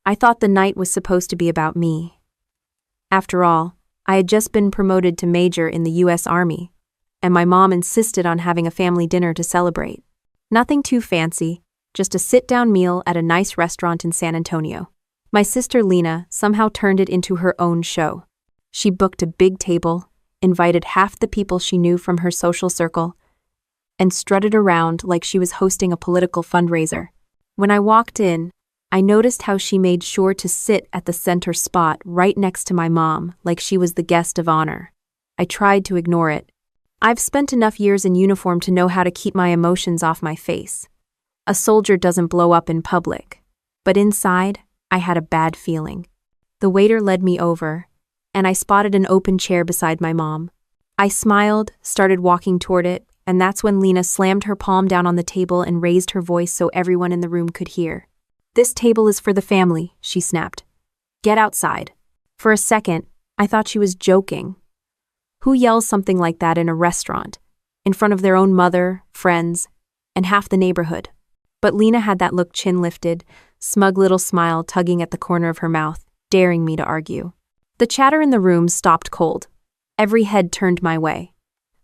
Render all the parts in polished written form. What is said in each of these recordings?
I thought the night was supposed to be about me. After all, I had just been promoted to major in the U.S. Army, and my mom insisted on having a family dinner to celebrate. Nothing too fancy, just a sit-down meal at a nice restaurant in San Antonio. My sister Lena somehow turned it into her own show. She booked a big table, invited half the people she knew from her social circle, and strutted around like she was hosting a political fundraiser. When I walked in, I noticed how she made sure to sit at the center spot right next to my mom like she was the guest of honor. I tried to ignore it. I've spent enough years in uniform to know how to keep my emotions off my face. A soldier doesn't blow up in public. But inside, I had a bad feeling. The waiter led me over, and I spotted an open chair beside my mom. I smiled, started walking toward it, and that's when Lena slammed her palm down on the table and raised her voice so everyone in the room could hear. "This table is for the family," she snapped. "Get outside." For a second, I thought she was joking. Who yells something like that in a restaurant, in front of their own mother, friends, and half the neighborhood? But Lena had that look chin lifted, smug little smile tugging at the corner of her mouth, daring me to argue. The chatter in the room stopped cold. Every head turned my way.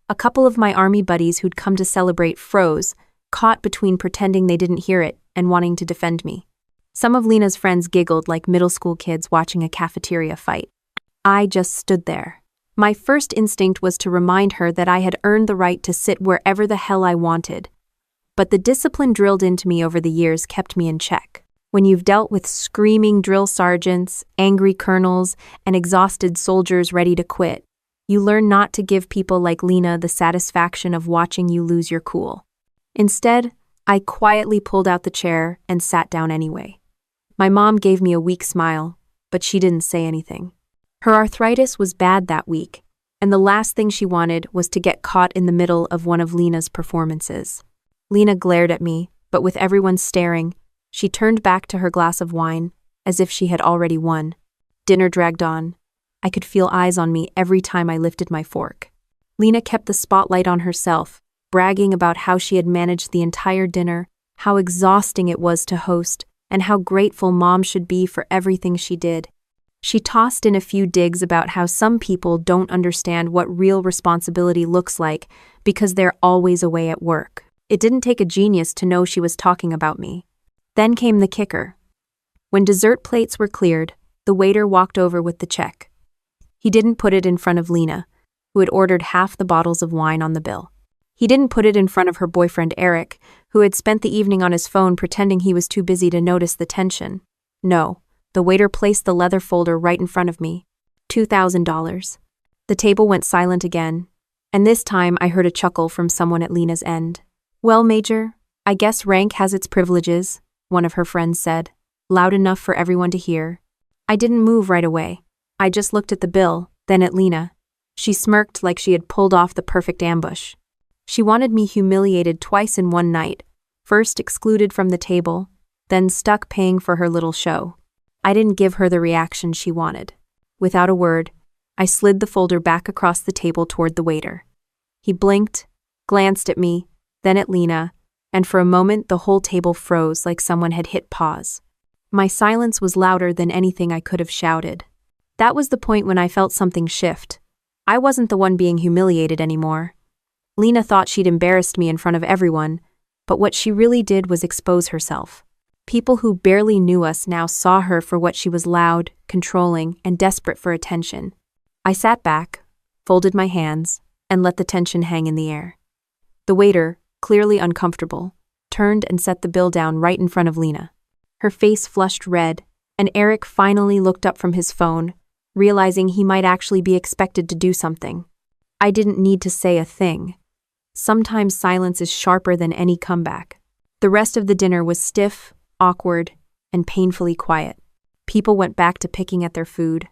A couple of my army buddies who'd come to celebrate froze, caught between pretending they didn't hear it and wanting to defend me. Some of Lena's friends giggled like middle school kids watching a cafeteria fight. I just stood there. My first instinct was to remind her that I had earned the right to sit wherever the hell I wanted. But the discipline drilled into me over the years kept me in check. When you've dealt with screaming drill sergeants, angry colonels, and exhausted soldiers ready to quit, you learn not to give people like Lena the satisfaction of watching you lose your cool. Instead, I quietly pulled out the chair and sat down anyway. My mom gave me a weak smile, but she didn't say anything. Her arthritis was bad that week, and the last thing she wanted was to get caught in the middle of one of Lena's performances. Lena glared at me, but with everyone staring, she turned back to her glass of wine, as if she had already won. Dinner dragged on. I could feel eyes on me every time I lifted my fork. Lena kept the spotlight on herself, bragging about how she had managed the entire dinner, how exhausting it was to host, and how grateful Mom should be for everything she did. She tossed in a few digs about how some people don't understand what real responsibility looks like because they're always away at work. It didn't take a genius to know she was talking about me. Then came the kicker. When dessert plates were cleared, the waiter walked over with the check. He didn't put it in front of Lena, who had ordered half the bottles of wine on the bill. He didn't put it in front of her boyfriend Eric, who had spent the evening on his phone pretending he was too busy to notice the tension. No, the waiter placed the leather folder right in front of me. $2,000. The table went silent again, and this time I heard a chuckle from someone at Lena's end. "Well, Major, I guess rank has its privileges," one of her friends said, loud enough for everyone to hear. I didn't move right away. I just looked at the bill, then at Lena. She smirked like she had pulled off the perfect ambush. She wanted me humiliated twice in one night, first excluded from the table, then stuck paying for her little show. I didn't give her the reaction she wanted. Without a word, I slid the folder back across the table toward the waiter. He blinked, glanced at me, then at Lena, and for a moment the whole table froze like someone had hit pause. My silence was louder than anything I could have shouted. That was the point when I felt something shift. I wasn't the one being humiliated anymore. Lena thought she'd embarrassed me in front of everyone, but what she really did was expose herself. People who barely knew us now saw her for what she was: loud, controlling, and desperate for attention. I sat back, folded my hands, and let the tension hang in the air. The waiter, clearly uncomfortable, turned and set the bill down right in front of Lena. Her face flushed red, and Eric finally looked up from his phone, realizing he might actually be expected to do something. I didn't need to say a thing. Sometimes silence is sharper than any comeback. The rest of the dinner was stiff, awkward, and painfully quiet. People went back to picking at their food,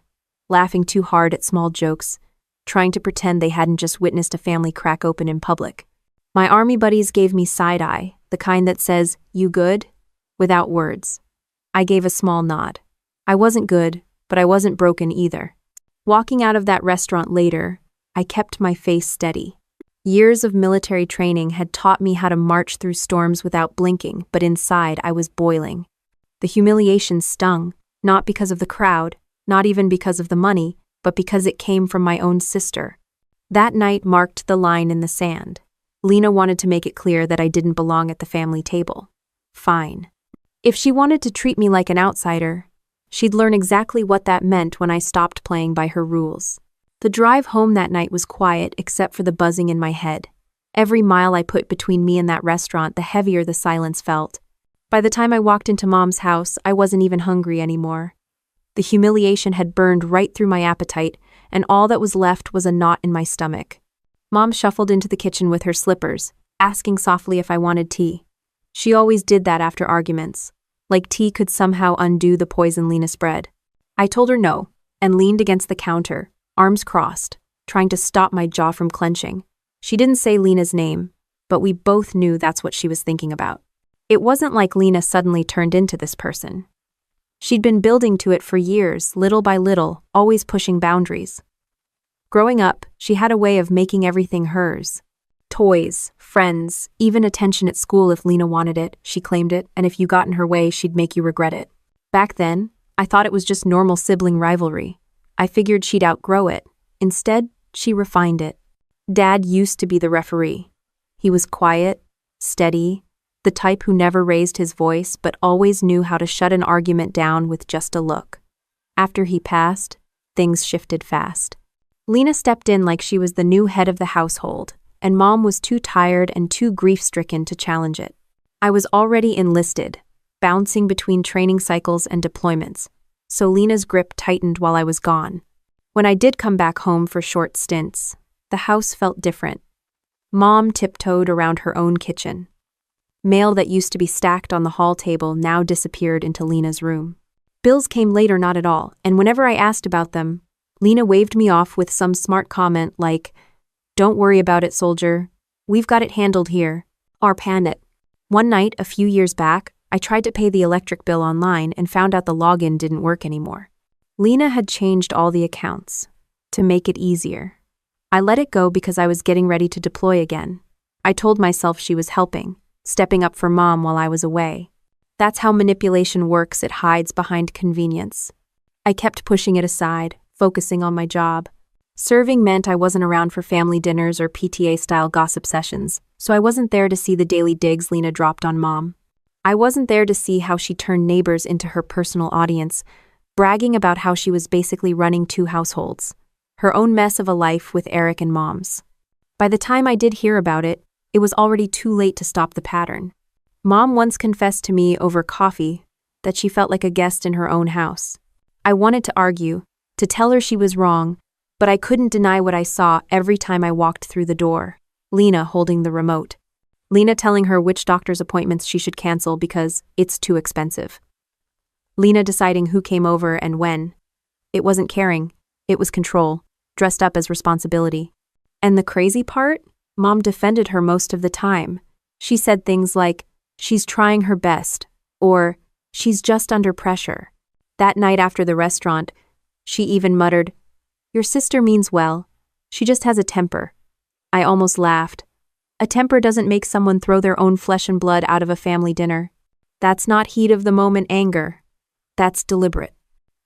laughing too hard at small jokes, trying to pretend they hadn't just witnessed a family crack open in public. My army buddies gave me side-eye, the kind that says, "You good?" without words. I gave a small nod. I wasn't good, but I wasn't broken either. Walking out of that restaurant later, I kept my face steady. Years of military training had taught me how to march through storms without blinking, but inside I was boiling. The humiliation stung, Not because of the crowd, not even because of the money, but because it came from my own sister. That night marked the line in the sand. Lena wanted to make it clear that I didn't belong at the family table. Fine. If she wanted to treat me like an outsider, she'd learn exactly what that meant when I stopped playing by her rules. The drive home that night was quiet except for the buzzing in my head. Every mile I put between me and that restaurant, the heavier the silence felt. By the time I walked into Mom's house, I wasn't even hungry anymore. The humiliation had burned right through my appetite, and all that was left was a knot in my stomach. Mom shuffled into the kitchen with her slippers, asking softly if I wanted tea. She always did that after arguments, like tea could somehow undo the poison Lena spread. I told her no, and leaned against the counter, arms crossed, trying to stop my jaw from clenching. She didn't say Lena's name, but we both knew that's what she was thinking about. It wasn't like Lena suddenly turned into this person. She'd been building to it for years, little by little, always pushing boundaries. Growing up, she had a way of making everything hers. Toys, friends, even attention at school if Lena wanted it, she claimed it, and if you got in her way, she'd make you regret it. Back then, I thought it was just normal sibling rivalry. I figured she'd outgrow it. Instead, she refined it. Dad used to be the referee. He was quiet, steady, the type who never raised his voice but always knew how to shut an argument down with just a look. After he passed, things shifted fast. Lena stepped in like she was the new head of the household, and Mom was too tired and too grief-stricken to challenge it. I was already enlisted, bouncing between training cycles and deployments, so Lena's grip tightened while I was gone. When I did come back home for short stints, the house felt different. Mom tiptoed around her own kitchen. Mail that used to be stacked on the hall table now disappeared into Lena's room. Bills came later not at all, and whenever I asked about them, Lena waved me off with some smart comment like, "Don't worry about it, soldier. We've got it handled here." Or pan it. One night, a few years back, I tried to pay the electric bill online and found out the login didn't work anymore. Lena had changed all the accounts to make it easier. I let it go because I was getting ready to deploy again. I told myself she was helping, stepping up for Mom while I was away. That's how manipulation works, it hides behind convenience. I kept pushing it aside, focusing on my job. Serving meant I wasn't around for family dinners or PTA-style gossip sessions, so I wasn't there to see the daily digs Lena dropped on Mom. I wasn't there to see how she turned neighbors into her personal audience, bragging about how she was basically running two households, her own mess of a life with Eric and Mom's. By the time I did hear about it, it was already too late to stop the pattern. Mom once confessed to me over coffee that she felt like a guest in her own house. I wanted to argue, to tell her she was wrong, but I couldn't deny what I saw every time I walked through the door. Lena holding the remote. Lena telling her which doctor's appointments she should cancel because it's too expensive. Lena deciding who came over and when. It wasn't caring, it was control, dressed up as responsibility. And the crazy part? Mom defended her most of the time. She said things like, "She's trying her best," or "She's just under pressure." That night after the restaurant, she even muttered, "Your sister means well. She just has a temper." I almost laughed. A temper doesn't make someone throw their own flesh and blood out of a family dinner. That's not heat of the moment anger. That's deliberate.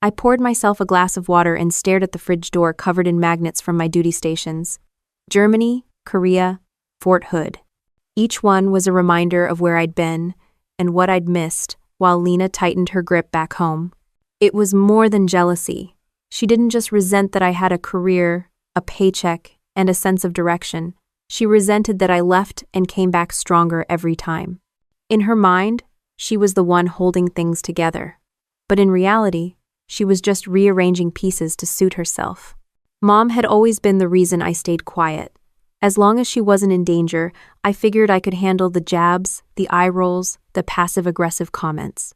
I poured myself a glass of water and stared at the fridge door covered in magnets from my duty stations. Germany, Korea, Fort Hood. Each one was a reminder of where I'd been and what I'd missed while Lena tightened her grip back home. It was more than jealousy. She didn't just resent that I had a career, a paycheck, and a sense of direction. She resented that I left and came back stronger every time. In her mind, she was the one holding things together. But in reality, she was just rearranging pieces to suit herself. Mom had always been the reason I stayed quiet. As long as she wasn't in danger, I figured I could handle the jabs, the eye rolls, the passive-aggressive comments.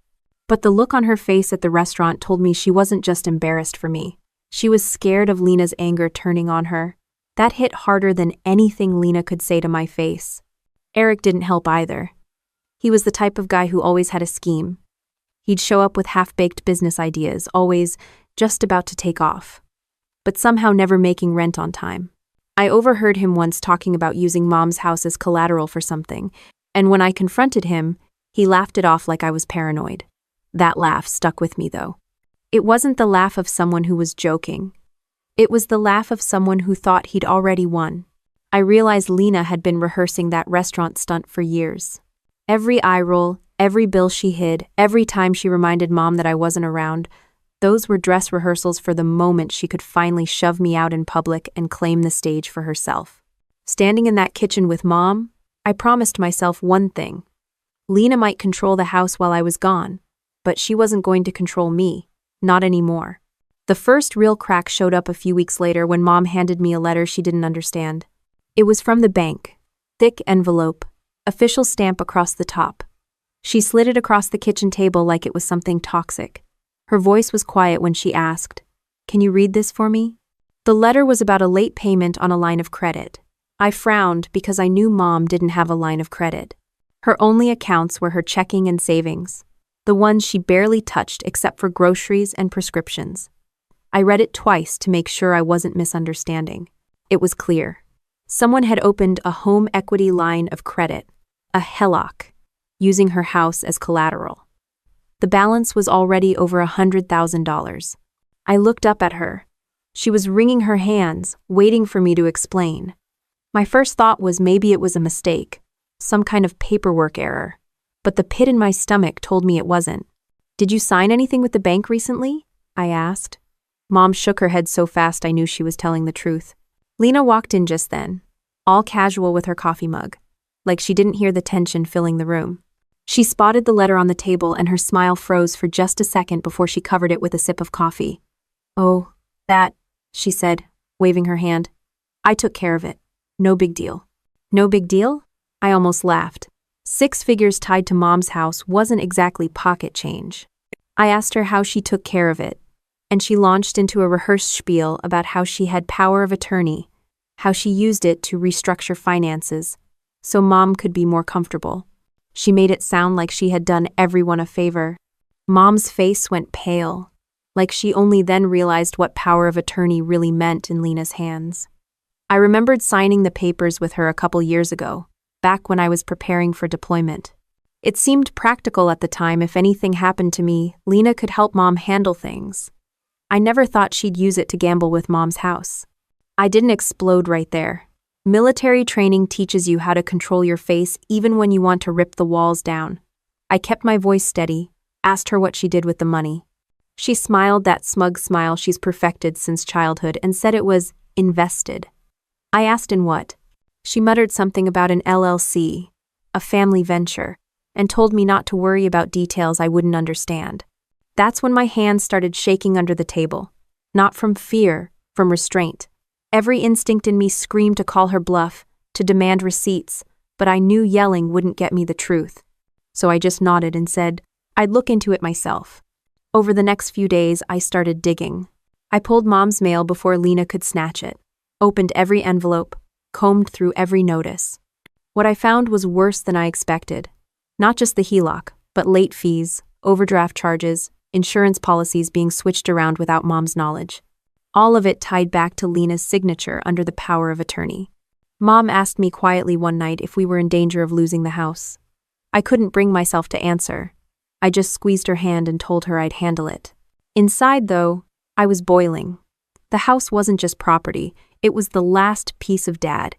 But the look on her face at the restaurant told me she wasn't just embarrassed for me. She was scared of Lena's anger turning on her. That hit harder than anything Lena could say to my face. Eric didn't help either. He was the type of guy who always had a scheme. He'd show up with half-baked business ideas, always just about to take off, but somehow never making rent on time. I overheard him once talking about using Mom's house as collateral for something, and when I confronted him, he laughed it off like I was paranoid. That laugh stuck with me, though. It wasn't the laugh of someone who was joking. It was the laugh of someone who thought he'd already won. I realized Lena had been rehearsing that restaurant stunt for years. Every eye roll, every bill she hid, every time she reminded Mom that I wasn't around, those were dress rehearsals for the moment she could finally shove me out in public and claim the stage for herself. Standing in that kitchen with Mom, I promised myself one thing. Lena might control the house while I was gone, but she wasn't going to control me, not anymore. The first real crack showed up a few weeks later when Mom handed me a letter she didn't understand. It was from the bank. Thick envelope, official stamp across the top. She slid it across the kitchen table like it was something toxic. Her voice was quiet when she asked, "Can you read this for me?" The letter was about a late payment on a line of credit. I frowned because I knew Mom didn't have a line of credit. Her only accounts were her checking and savings, the ones she barely touched except for groceries and prescriptions. I read it twice to make sure I wasn't misunderstanding. It was clear. Someone had opened a home equity line of credit, a HELOC, using her house as collateral. The balance was already over $100,000. I looked up at her. She was wringing her hands, waiting for me to explain. My first thought was maybe it was a mistake, some kind of paperwork error, but the pit in my stomach told me it wasn't. "Did you sign anything with the bank recently?" I asked. Mom shook her head so fast I knew she was telling the truth. Lena walked in just then, all casual with her coffee mug, like she didn't hear the tension filling the room. She spotted the letter on the table and her smile froze for just a second before she covered it with a sip of coffee. "Oh, that," she said, waving her hand. "I took care of it. No big deal." "No big deal?" I almost laughed. 6 figures tied to Mom's house wasn't exactly pocket change. I asked her how she took care of it, and she launched into a rehearsed spiel about how she had power of attorney, how she used it to restructure finances, so Mom could be more comfortable. She made it sound like she had done everyone a favor. Mom's face went pale, like she only then realized what power of attorney really meant in Lena's hands. I remembered signing the papers with her a couple years ago, back when I was preparing for deployment. It seemed practical at the time. If anything happened to me, Lena could help Mom handle things. I never thought she'd use it to gamble with Mom's house. I didn't explode right there. Military training teaches you how to control your face even when you want to rip the walls down. I kept my voice steady, asked her what she did with the money. She smiled that smug smile she's perfected since childhood and said it was invested. I asked in what. She muttered something about an LLC, a family venture, and told me not to worry about details I wouldn't understand. That's when my hands started shaking under the table. Not from fear, from restraint. Every instinct in me screamed to call her bluff, to demand receipts, but I knew yelling wouldn't get me the truth. So I just nodded and said, I'd look into it myself. Over the next few days, I started digging. I pulled Mom's mail before Lena could snatch it, opened every envelope, combed through every notice. What I found was worse than I expected. Not just the HELOC, but late fees, overdraft charges, insurance policies being switched around without Mom's knowledge. All of it tied back to Lena's signature under the power of attorney. Mom asked me quietly one night if we were in danger of losing the house. I couldn't bring myself to answer. I just squeezed her hand and told her I'd handle it. Inside, though, I was boiling. The house wasn't just property, it was the last piece of Dad.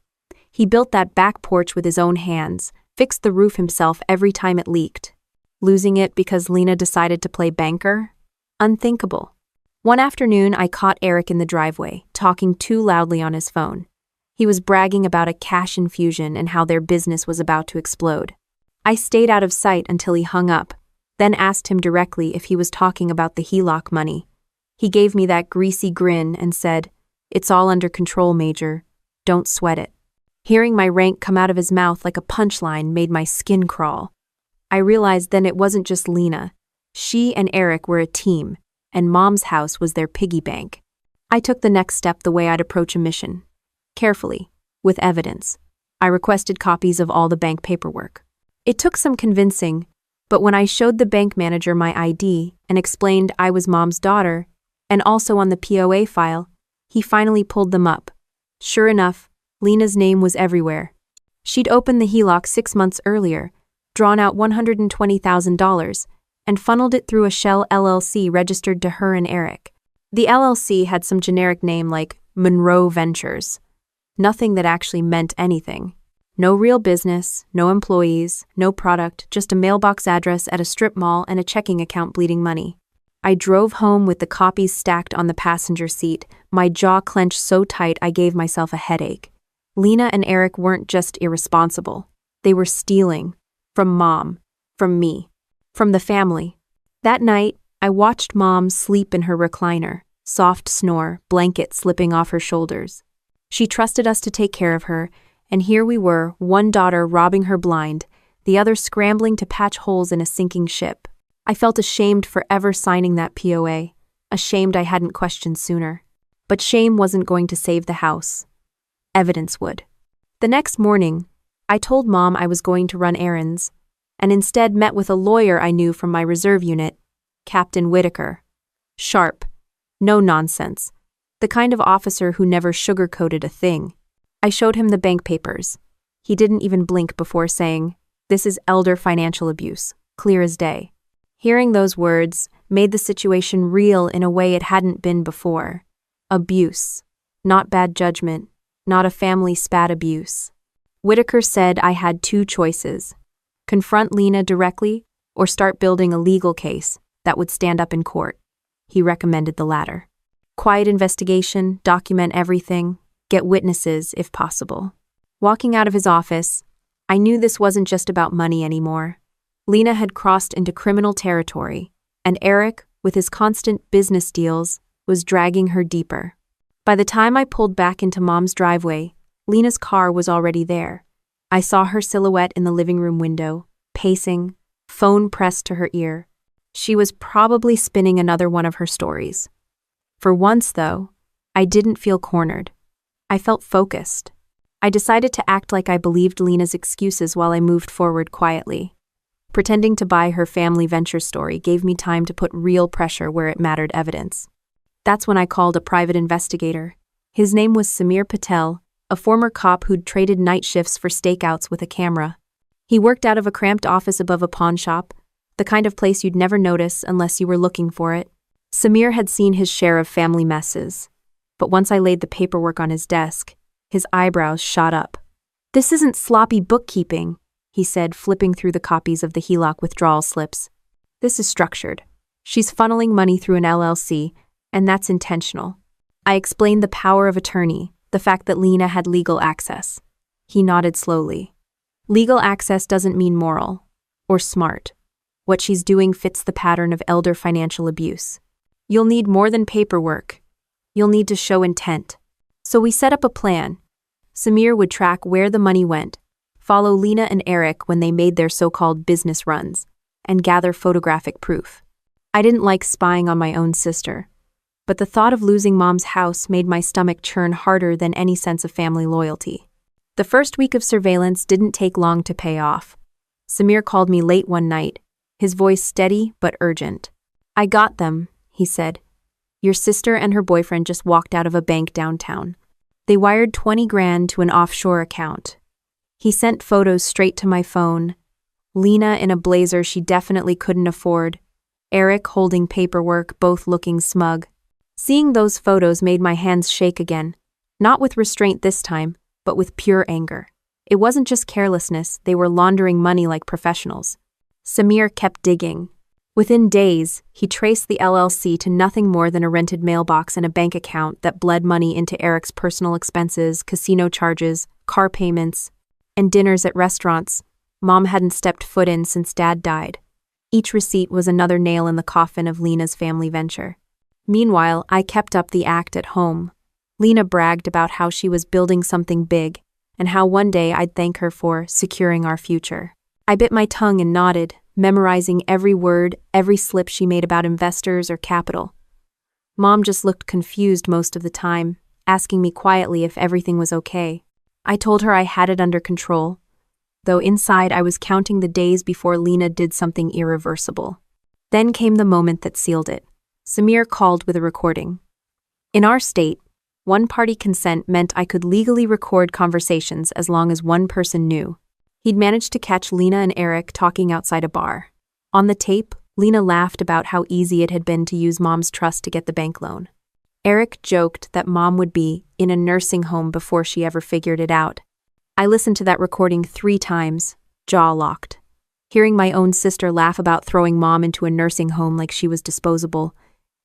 He built that back porch with his own hands, fixed the roof himself every time it leaked. Losing it because Lena decided to play banker? Unthinkable. One afternoon, I caught Eric in the driveway, talking too loudly on his phone. He was bragging about a cash infusion and how their business was about to explode. I stayed out of sight until he hung up, then asked him directly if he was talking about the HELOC money. He gave me that greasy grin and said, "It's all under control, Major. Don't sweat it." Hearing my rank come out of his mouth like a punchline made my skin crawl. I realized then it wasn't just Lena. She and Eric were a team, and Mom's house was their piggy bank. I took the next step the way I'd approach a mission. Carefully, with evidence. I requested copies of all the bank paperwork. It took some convincing, but when I showed the bank manager my ID and explained I was Mom's daughter, and also on the POA file, he finally pulled them up. Sure enough, Lena's name was everywhere. She'd opened the HELOC 6 months earlier, drawn out $120,000, and funneled it through a shell LLC registered to her and Eric. The LLC had some generic name like Monroe Ventures. Nothing that actually meant anything. No real business, no employees, no product, just a mailbox address at a strip mall and a checking account bleeding money. I drove home with the copies stacked on the passenger seat, my jaw clenched so tight I gave myself a headache. Lena and Eric weren't just irresponsible. They were stealing. From Mom. From me. From the family. That night, I watched Mom sleep in her recliner, soft snore, blanket slipping off her shoulders. She trusted us to take care of her, and here we were, one daughter robbing her blind, the other scrambling to patch holes in a sinking ship. I felt ashamed for ever signing that POA, ashamed I hadn't questioned sooner. But shame wasn't going to save the house. Evidence would. The next morning, I told Mom I was going to run errands, and instead met with a lawyer I knew from my reserve unit, Captain Whitaker. Sharp. No nonsense. The kind of officer who never sugarcoated a thing. I showed him the bank papers. He didn't even blink before saying, "This is elder financial abuse, clear as day." Hearing those words made the situation real in a way it hadn't been before. Abuse. Not bad judgment. Not a family spat abuse. Whitaker said I had two choices. Confront Lena directly or start building a legal case that would stand up in court. He recommended the latter. Quiet investigation, document everything, get witnesses if possible. Walking out of his office, I knew this wasn't just about money anymore. Lena had crossed into criminal territory, and Eric, with his constant business deals, was dragging her deeper. By the time I pulled back into Mom's driveway, Lena's car was already there. I saw her silhouette in the living room window, pacing, phone pressed to her ear. She was probably spinning another one of her stories. For once, though, I didn't feel cornered. I felt focused. I decided to act like I believed Lena's excuses while I moved forward quietly. Pretending to buy her family venture story gave me time to put real pressure where it mattered evidence. That's when I called a private investigator. His name was Samir Patel, a former cop who'd traded night shifts for stakeouts with a camera. He worked out of a cramped office above a pawn shop, the kind of place you'd never notice unless you were looking for it. Samir had seen his share of family messes, but once I laid the paperwork on his desk, his eyebrows shot up. "This isn't sloppy bookkeeping," he said, flipping through the copies of the HELOC withdrawal slips. "This is structured. She's funneling money through an LLC, and that's intentional." I explained the power of attorney, the fact that Lena had legal access. He nodded slowly. Legal access doesn't mean moral or smart. What she's doing fits the pattern of elder financial abuse. You'll need more than paperwork. You'll need to show intent. So we set up a plan. Samir would track where the money went, follow Lena and Eric when they made their so-called business runs, and gather photographic proof. I didn't like spying on my own sister, but the thought of losing Mom's house made my stomach churn harder than any sense of family loyalty. The first week of surveillance didn't take long to pay off. Samir called me late one night, his voice steady but urgent. "I got them," he said. "Your sister and her boyfriend just walked out of a bank downtown. They wired 20 grand to an offshore account." He sent photos straight to my phone. Lena in a blazer she definitely couldn't afford. Eric holding paperwork, both looking smug. Seeing those photos made my hands shake again. Not with restraint this time, but with pure anger. It wasn't just carelessness, they were laundering money like professionals. Samir kept digging. Within days, he traced the LLC to nothing more than a rented mailbox and a bank account that bled money into Eric's personal expenses, casino charges, car payments, and dinners at restaurants Mom hadn't stepped foot in since Dad died. Each receipt was another nail in the coffin of Lena's family venture. Meanwhile, I kept up the act at home. Lena bragged about how she was building something big, and how one day I'd thank her for securing our future. I bit my tongue and nodded, memorizing every word, every slip she made about investors or capital. Mom just looked confused most of the time, asking me quietly if everything was okay. I told her I had it under control, though inside I was counting the days before Lena did something irreversible. Then came the moment that sealed it. Samir called with a recording. In our state, one-party consent meant I could legally record conversations as long as one person knew. He'd managed to catch Lena and Eric talking outside a bar. On the tape, Lena laughed about how easy it had been to use Mom's trust to get the bank loan. Eric joked that Mom would be in a nursing home before she ever figured it out. I listened to that recording 3 times, jaw locked. Hearing my own sister laugh about throwing Mom into a nursing home like she was disposable,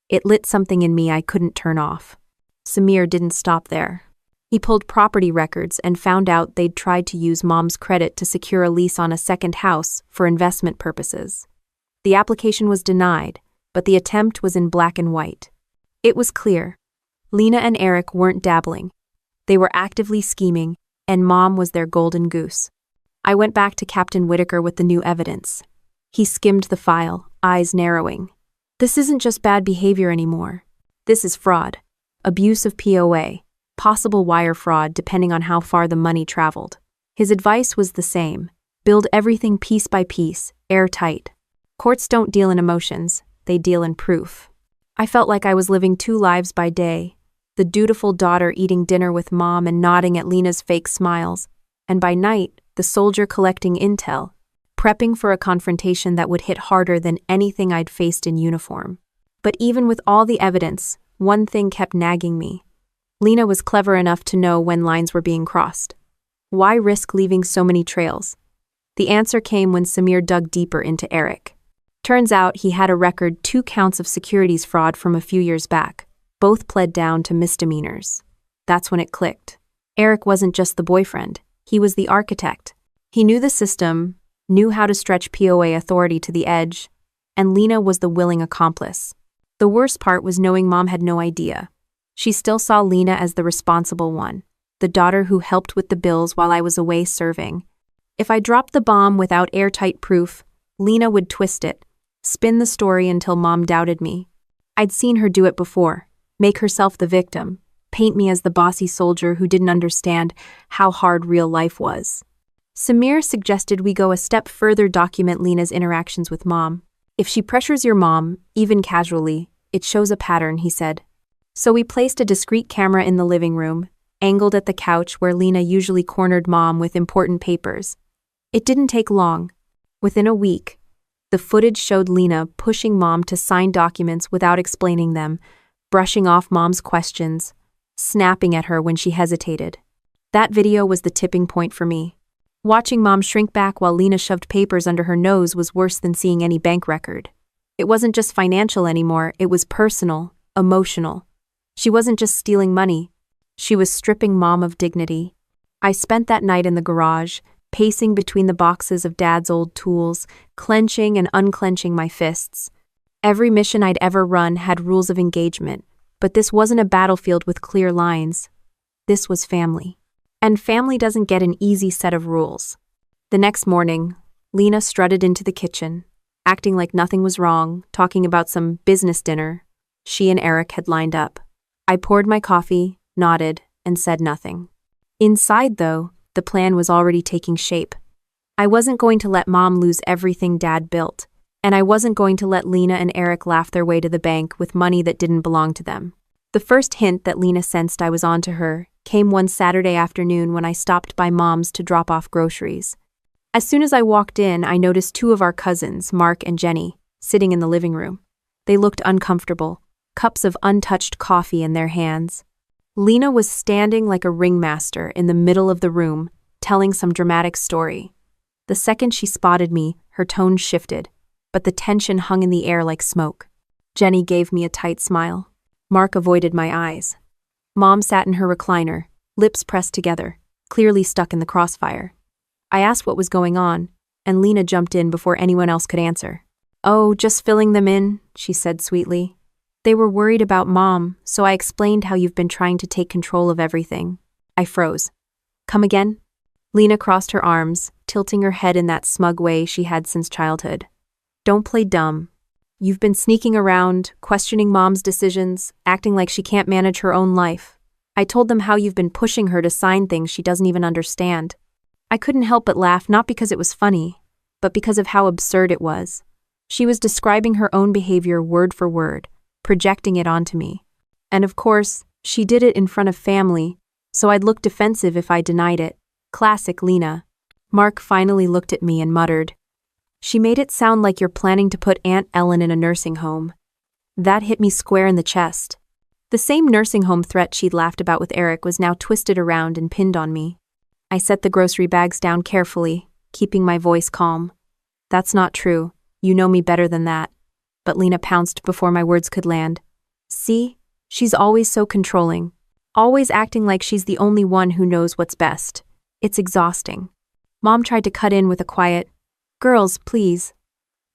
it lit something in me I couldn't turn off. Samir didn't stop there. He pulled property records and found out they'd tried to use Mom's credit to secure a lease on a second house for investment purposes. The application was denied, but the attempt was in black and white. It was clear. Lena and Eric weren't dabbling. They were actively scheming, and Mom was their golden goose. I went back to Captain Whitaker with the new evidence. He skimmed the file, eyes narrowing. This isn't just bad behavior anymore. This is fraud. Abuse of POA. Possible wire fraud depending on how far the money traveled. His advice was the same. Build everything piece by piece, airtight. Courts don't deal in emotions, they deal in proof. I felt like I was living 2 lives by day. The dutiful daughter eating dinner with Mom and nodding at Lena's fake smiles. And by night, the soldier collecting intel, prepping for a confrontation that would hit harder than anything I'd faced in uniform. But even with all the evidence, one thing kept nagging me. Lena was clever enough to know when lines were being crossed. Why risk leaving so many trails? The answer came when Samir dug deeper into Eric. Turns out he had a record 2 counts of securities fraud from a few years back. Both pled down to misdemeanors. That's when it clicked. Eric wasn't just the boyfriend. He was the architect. He knew the system, knew how to stretch POA authority to the edge, and Lena was the willing accomplice. The worst part was knowing Mom had no idea. She still saw Lena as the responsible one, the daughter who helped with the bills while I was away serving. If I dropped the bomb without airtight proof, Lena would twist it, spin the story until Mom doubted me. I'd seen her do it before, make herself the victim, paint me as the bossy soldier who didn't understand how hard real life was. Samir suggested we go a step further, document Lena's interactions with Mom. If she pressures your mom, even casually, it shows a pattern, he said. So we placed a discreet camera in the living room, angled at the couch where Lena usually cornered Mom with important papers. It didn't take long. Within a week, the footage showed Lena pushing Mom to sign documents without explaining them, brushing off Mom's questions, snapping at her when she hesitated. That video was the tipping point for me. Watching Mom shrink back while Lena shoved papers under her nose was worse than seeing any bank record. It wasn't just financial anymore, it was personal, emotional. She wasn't just stealing money, she was stripping Mom of dignity. I spent that night in the garage, pacing between the boxes of Dad's old tools, clenching and unclenching my fists. Every mission I'd ever run had rules of engagement, but this wasn't a battlefield with clear lines. This was family. And family doesn't get an easy set of rules. The next morning, Lena strutted into the kitchen, acting like nothing was wrong, talking about some business dinner she and Eric had lined up. I poured my coffee, nodded, and said nothing. Inside, though, the plan was already taking shape. I wasn't going to let Mom lose everything Dad built, and I wasn't going to let Lena and Eric laugh their way to the bank with money that didn't belong to them. The first hint that Lena sensed I was onto her came one Saturday afternoon when I stopped by Mom's to drop off groceries. As soon as I walked in, I noticed 2 of our cousins, Mark and Jenny, sitting in the living room. They looked uncomfortable, cups of untouched coffee in their hands. Lena was standing like a ringmaster in the middle of the room, telling some dramatic story. The second she spotted me, her tone shifted, but the tension hung in the air like smoke. Jenny gave me a tight smile. Mark avoided my eyes. Mom sat in her recliner, lips pressed together, clearly stuck in the crossfire. I asked what was going on, and Lena jumped in before anyone else could answer. "Oh, just filling them in," she said sweetly. "They were worried about Mom, so I explained how you've been trying to take control of everything." I froze. "Come again?" Lena crossed her arms, tilting her head in that smug way she had since childhood. "Don't play dumb. You've been sneaking around, questioning Mom's decisions, acting like she can't manage her own life. I told them how you've been pushing her to sign things she doesn't even understand." I couldn't help but laugh, not because it was funny, but because of how absurd it was. She was describing her own behavior word for word, projecting it onto me. And of course, she did it in front of family, so I'd look defensive if I denied it. Classic Lena. Mark finally looked at me and muttered, She made it sound like you're planning to put Aunt Ellen in a nursing home. That hit me square in the chest. The same nursing home threat she'd laughed about with Eric was now twisted around and pinned on me. I set the grocery bags down carefully, keeping my voice calm. That's not true. You know me better than that. But Lena pounced before my words could land. See? She's always so controlling. Always acting like she's the only one who knows what's best. It's exhausting. Mom tried to cut in with a quiet, "Girls, please."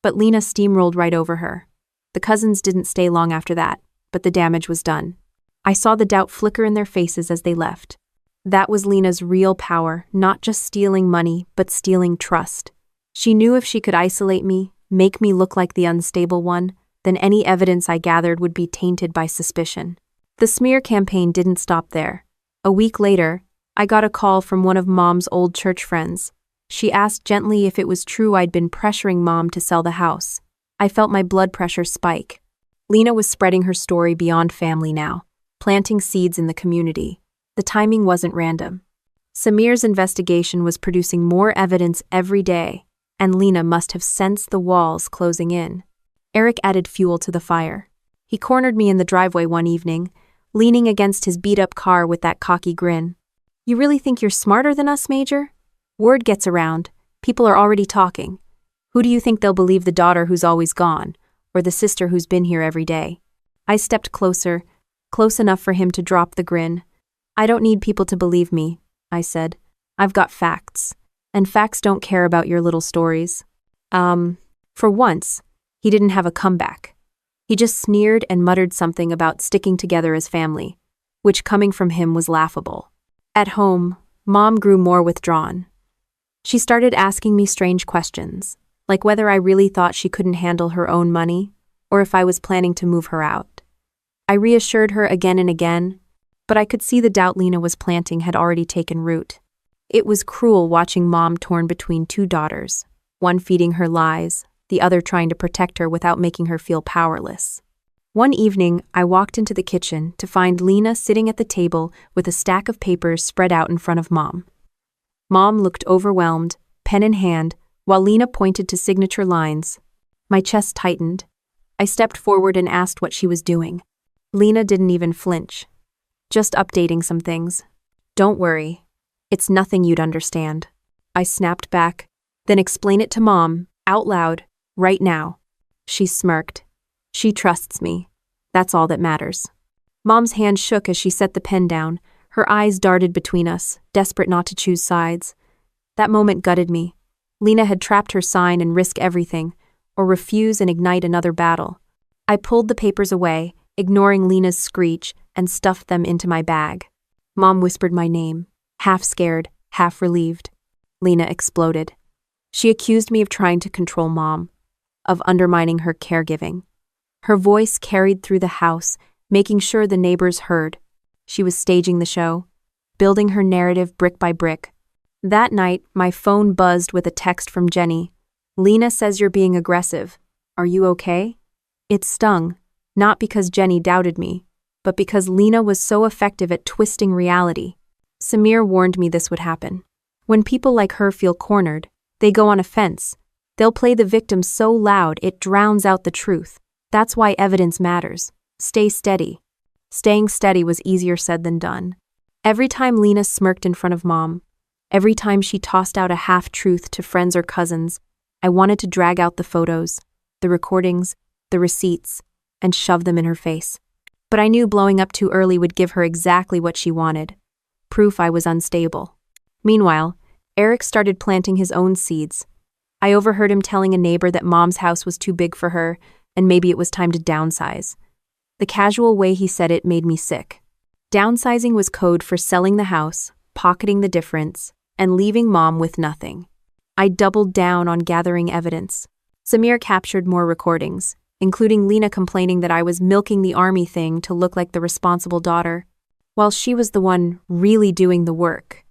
But Lena steamrolled right over her. The cousins didn't stay long after that, but the damage was done. I saw the doubt flicker in their faces as they left. That was Lena's real power, not just stealing money, but stealing trust. She knew if she could isolate me, make me look like the unstable one, then any evidence I gathered would be tainted by suspicion. The smear campaign didn't stop there. A week later, I got a call from one of Mom's old church friends. She asked gently if it was true I'd been pressuring Mom to sell the house. I felt my blood pressure spike. Lena was spreading her story beyond family now, planting seeds in the community. The timing wasn't random. Samir's investigation was producing more evidence every day, and Lena must have sensed the walls closing in. Eric added fuel to the fire. He cornered me in the driveway one evening, leaning against his beat-up car with that cocky grin. "You really think you're smarter than us, Major? Word gets around. People are already talking. Who do you think they'll believe, the daughter who's always gone, or the sister who's been here every day?" I stepped closer, close enough for him to drop the grin. "I don't need people to believe me," I said. "I've got facts, and facts don't care about your little stories." For once, he didn't have a comeback. He just sneered and muttered something about sticking together as family, which coming from him was laughable. At home, Mom grew more withdrawn. She started asking me strange questions, like whether I really thought she couldn't handle her own money, or if I was planning to move her out. I reassured her again and again, but I could see the doubt Lena was planting had already taken root. It was cruel watching Mom torn between two daughters, one feeding her lies, the other trying to protect her without making her feel powerless. One evening, I walked into the kitchen to find Lena sitting at the table with a stack of papers spread out in front of Mom. Mom looked overwhelmed, pen in hand, while Lena pointed to signature lines. My chest tightened. I stepped forward and asked what she was doing. Lena didn't even flinch. "Just updating some things. Don't worry. It's nothing you'd understand." I snapped back. "Then explain it to Mom, out loud, right now." She smirked. "She trusts me. That's all that matters." Mom's hand shook as she set the pen down. Her eyes darted between us, desperate not to choose sides. That moment gutted me. Lena had trapped her sign and risk everything, or refuse and ignite another battle. I pulled the papers away, ignoring Lena's screech, and stuffed them into my bag. Mom whispered my name, half scared, half relieved. Lena exploded. She accused me of trying to control Mom, of undermining her caregiving. Her voice carried through the house, making sure the neighbors heard. She was staging the show, building her narrative brick by brick. That night, my phone buzzed with a text from Jenny. "Lena says you're being aggressive. Are you okay?" It stung, not because Jenny doubted me, but because Lena was so effective at twisting reality. Samir warned me this would happen. When people like her feel cornered, they go on offense. They'll play the victim so loud it drowns out the truth. That's why evidence matters. Stay steady. Staying steady was easier said than done. Every time Lena smirked in front of Mom, every time she tossed out a half-truth to friends or cousins, I wanted to drag out the photos, the recordings, the receipts, and shove them in her face. But I knew blowing up too early would give her exactly what she wanted. Proof I was unstable. Meanwhile, Eric started planting his own seeds. I overheard him telling a neighbor that Mom's house was too big for her, and maybe it was time to downsize. The casual way he said it made me sick. Downsizing was code for selling the house, pocketing the difference, and leaving Mom with nothing. I doubled down on gathering evidence. Samir captured more recordings, including Lena complaining that I was milking the army thing to look like the responsible daughter, while she was the one really doing the work.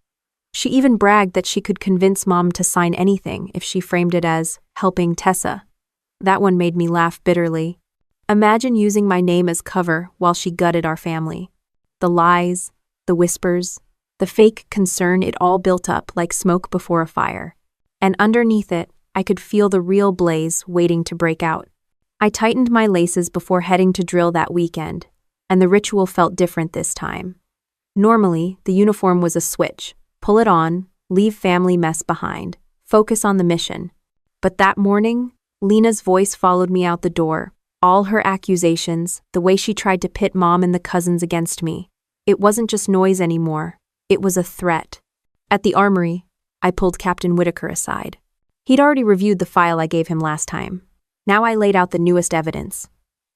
She even bragged that she could convince Mom to sign anything if she framed it as helping Tessa. That one made me laugh bitterly. Imagine using my name as cover while she gutted our family. The lies, the whispers, the fake concern, it all built up like smoke before a fire. And underneath it, I could feel the real blaze waiting to break out. I tightened my laces before heading to drill that weekend, and the ritual felt different this time. Normally, the uniform was a switch. Pull it on, leave family mess behind, focus on the mission. But that morning, Lena's voice followed me out the door. All her accusations, the way she tried to pit Mom and the cousins against me. It wasn't just noise anymore. It was a threat. At the armory, I pulled Captain Whitaker aside. He'd already reviewed the file I gave him last time. Now I laid out the newest evidence.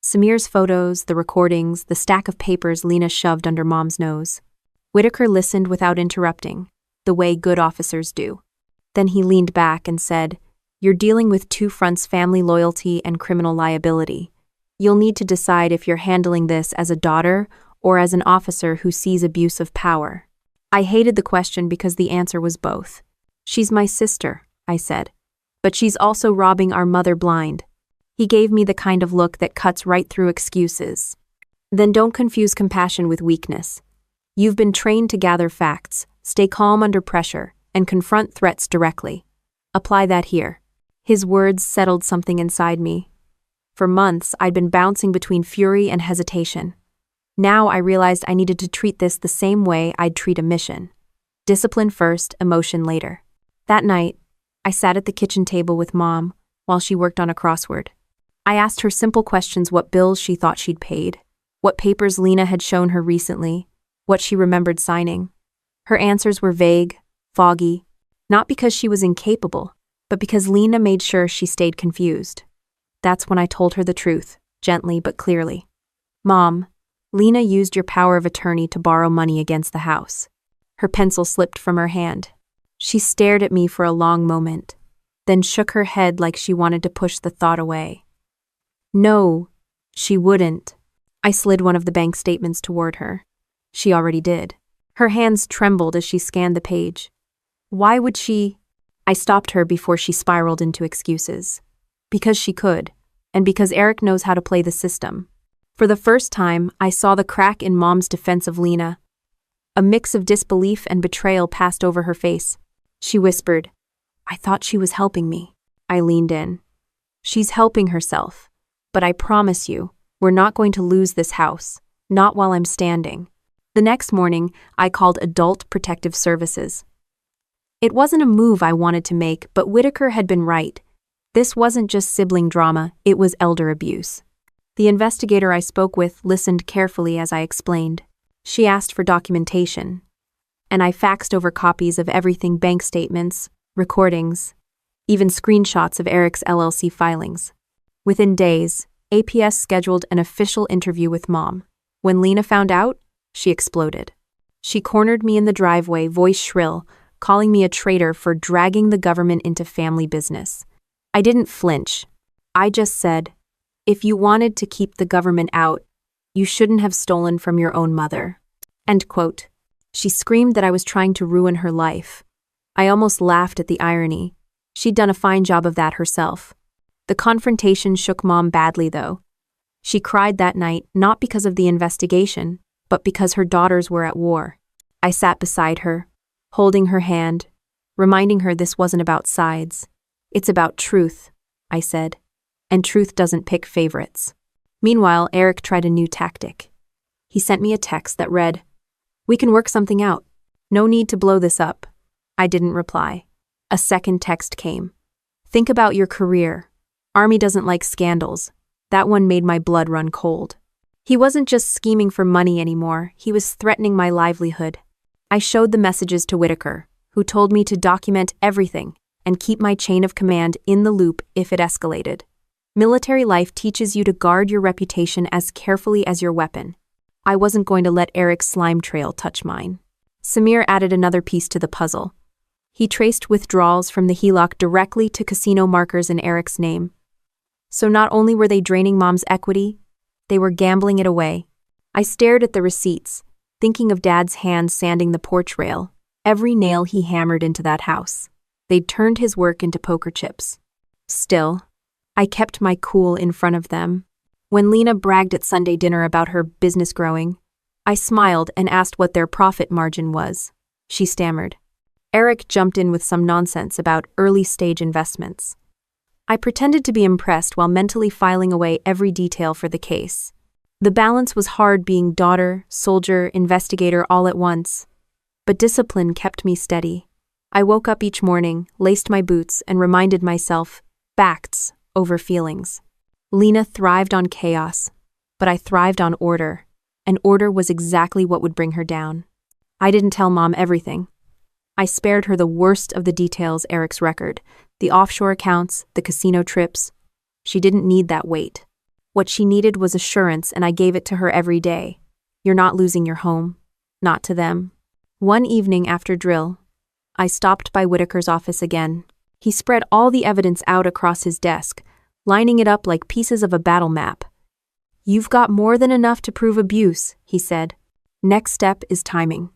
Samir's photos, the recordings, the stack of papers Lena shoved under Mom's nose. Whitaker listened without interrupting, the way good officers do. Then he leaned back and said, "You're dealing with two fronts: family loyalty and criminal liability. You'll need to decide if you're handling this as a daughter or as an officer who sees abuse of power." I hated the question because the answer was both. "She's my sister," I said, "but she's also robbing our mother blind." He gave me the kind of look that cuts right through excuses. "Then don't confuse compassion with weakness. You've been trained to gather facts, stay calm under pressure, and confront threats directly. Apply that here." His words settled something inside me. For months, I'd been bouncing between fury and hesitation. Now I realized I needed to treat this the same way I'd treat a mission. Discipline first, emotion later. That night, I sat at the kitchen table with Mom while she worked on a crossword. I asked her simple questions: what bills she thought she'd paid, what papers Lena had shown her recently, what she remembered signing. Her answers were vague, foggy, not because she was incapable, but because Lena made sure she stayed confused. That's when I told her the truth, gently but clearly. "Mom, Lena used your power of attorney to borrow money against the house." Her pencil slipped from her hand. She stared at me for a long moment, then shook her head like she wanted to push the thought away. "No, she wouldn't." I slid one of the bank statements toward her. She already did. Her hands trembled as she scanned the page. "Why would she?" I stopped her before she spiraled into excuses. "Because she could, and because Eric knows how to play the system." For the first time, I saw the crack in Mom's defense of Lena. A mix of disbelief and betrayal passed over her face. She whispered, "I thought she was helping me." I leaned in. "She's helping herself, but I promise you, we're not going to lose this house, not while I'm standing." The next morning, I called Adult Protective Services. It wasn't a move I wanted to make, but Whitaker had been right. This wasn't just sibling drama, it was elder abuse. The investigator I spoke with listened carefully as I explained. She asked for documentation, and I faxed over copies of everything: bank statements, recordings, even screenshots of Eric's LLC filings. Within days, APS scheduled an official interview with Mom. When Lena found out, she exploded. She cornered me in the driveway, voice shrill, calling me a traitor for dragging the government into family business. I didn't flinch. I just said, "If you wanted to keep the government out, you shouldn't have stolen from your own mother." End quote. She screamed that I was trying to ruin her life. I almost laughed at the irony. She'd done a fine job of that herself. The confrontation shook Mom badly, though. She cried that night, not because of the investigation, but because her daughters were at war. I sat beside her, holding her hand, reminding her this wasn't about sides. "It's about truth," I said, "and truth doesn't pick favorites." Meanwhile, Eric tried a new tactic. He sent me a text that read, "We can work something out. No need to blow this up." I didn't reply. A second text came. "Think about your career. Army doesn't like scandals." That one made my blood run cold. He wasn't just scheming for money anymore, he was threatening my livelihood. I showed the messages to Whitaker, who told me to document everything and keep my chain of command in the loop if it escalated. Military life teaches you to guard your reputation as carefully as your weapon. I wasn't going to let Eric's slime trail touch mine. Samir added another piece to the puzzle. He traced withdrawals from the HELOC directly to casino markers in Eric's name. So not only were they draining Mom's equity, they were gambling it away. I stared at the receipts, thinking of Dad's hands sanding the porch rail, every nail he hammered into that house. They'd turned his work into poker chips. Still, I kept my cool in front of them. When Lena bragged at Sunday dinner about her business growing, I smiled and asked what their profit margin was. She stammered. Eric jumped in with some nonsense about early-stage investments. I pretended to be impressed while mentally filing away every detail for the case. The balance was hard being daughter, soldier, investigator all at once. But discipline kept me steady. I woke up each morning, laced my boots, and reminded myself, facts over feelings. Lena thrived on chaos, but I thrived on order, and order was exactly what would bring her down. I didn't tell Mom everything. I spared her the worst of the details Eric's record, the offshore accounts, the casino trips. She didn't need that weight. What she needed was assurance, and I gave it to her every day. You're not losing your home. Not to them. One evening after drill, I stopped by Whitaker's office again. He spread all the evidence out across his desk, lining it up like pieces of a battle map. You've got more than enough to prove abuse, he said. Next step is timing.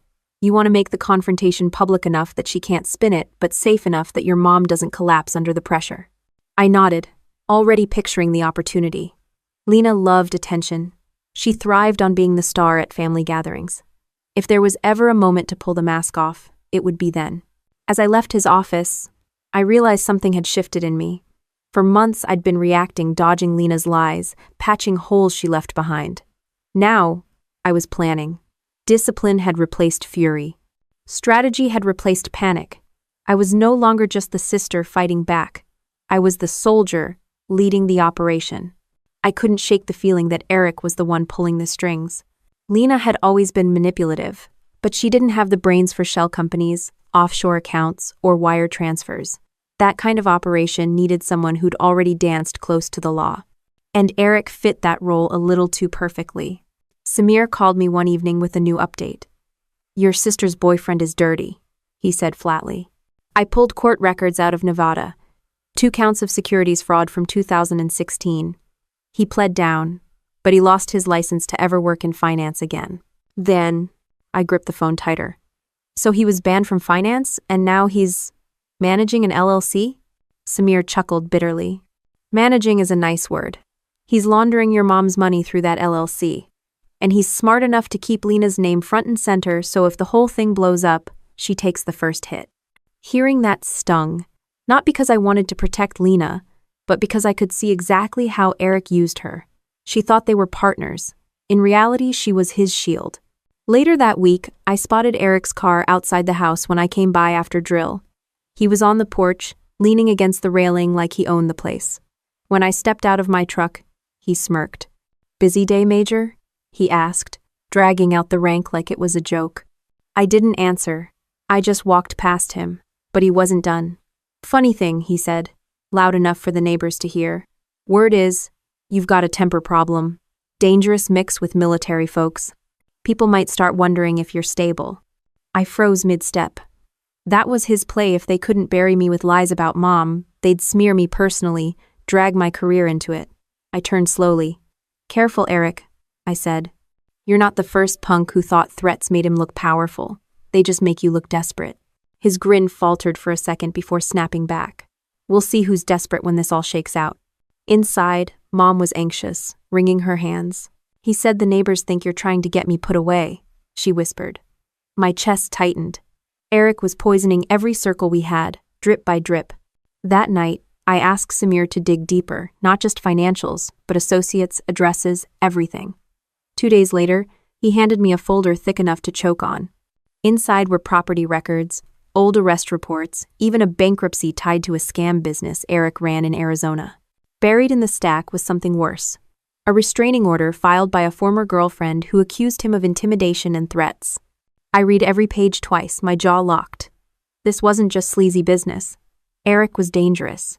You want to make the confrontation public enough that she can't spin it, but safe enough that your mom doesn't collapse under the pressure. I nodded, already picturing the opportunity. Lena loved attention. She thrived on being the star at family gatherings. If there was ever a moment to pull the mask off, it would be then. As I left his office, I realized something had shifted in me. For months, I'd been reacting, dodging Lena's lies, patching holes she left behind. Now, I was planning. Discipline had replaced fury. Strategy had replaced panic. I was no longer just the sister fighting back. I was the soldier leading the operation. I couldn't shake the feeling that Eric was the one pulling the strings. Lena had always been manipulative, but she didn't have the brains for shell companies, offshore accounts, or wire transfers. That kind of operation needed someone who'd already danced close to the law. And Eric fit that role a little too perfectly. Samir called me one evening with a new update. Your sister's boyfriend is dirty, he said flatly. I pulled court records out of Nevada. 2 counts of securities fraud from 2016. He pled down, but he lost his license to ever work in finance again. Then, I gripped the phone tighter. So he was banned from finance, and now he's managing an LLC? Samir chuckled bitterly. Managing is a nice word. He's laundering your mom's money through that LLC. And he's smart enough to keep Lena's name front and center, so if the whole thing blows up, she takes the first hit. Hearing that stung, not because I wanted to protect Lena, but because I could see exactly how Eric used her. She thought they were partners. In reality, she was his shield. Later that week, I spotted Eric's car outside the house when I came by after drill. He was on the porch, leaning against the railing like he owned the place. When I stepped out of my truck, he smirked. Busy day, Major? He asked, dragging out the rank like it was a joke. I didn't answer. I just walked past him, but he wasn't done. Funny thing, he said, loud enough for the neighbors to hear. Word is, you've got a temper problem. Dangerous mix with military folks. People might start wondering if you're stable. I froze mid-step. That was his play. If they couldn't bury me with lies about Mom, they'd smear me personally, drag my career into it. I turned slowly. Careful, Eric, I said. You're not the first punk who thought threats made him look powerful. They just make you look desperate. His grin faltered for a second before snapping back. We'll see who's desperate when this all shakes out. Inside, Mom was anxious, wringing her hands. He said the neighbors think you're trying to get me put away, she whispered. My chest tightened. Eric was poisoning every circle we had, drip by drip. That night, I asked Samir to dig deeper, not just financials, but associates, addresses, everything. 2 days later, he handed me a folder thick enough to choke on. Inside were property records, old arrest reports, even a bankruptcy tied to a scam business Eric ran in Arizona. Buried in the stack was something worse. A restraining order filed by a former girlfriend who accused him of intimidation and threats. I read every page twice, my jaw locked. This wasn't just sleazy business. Eric was dangerous.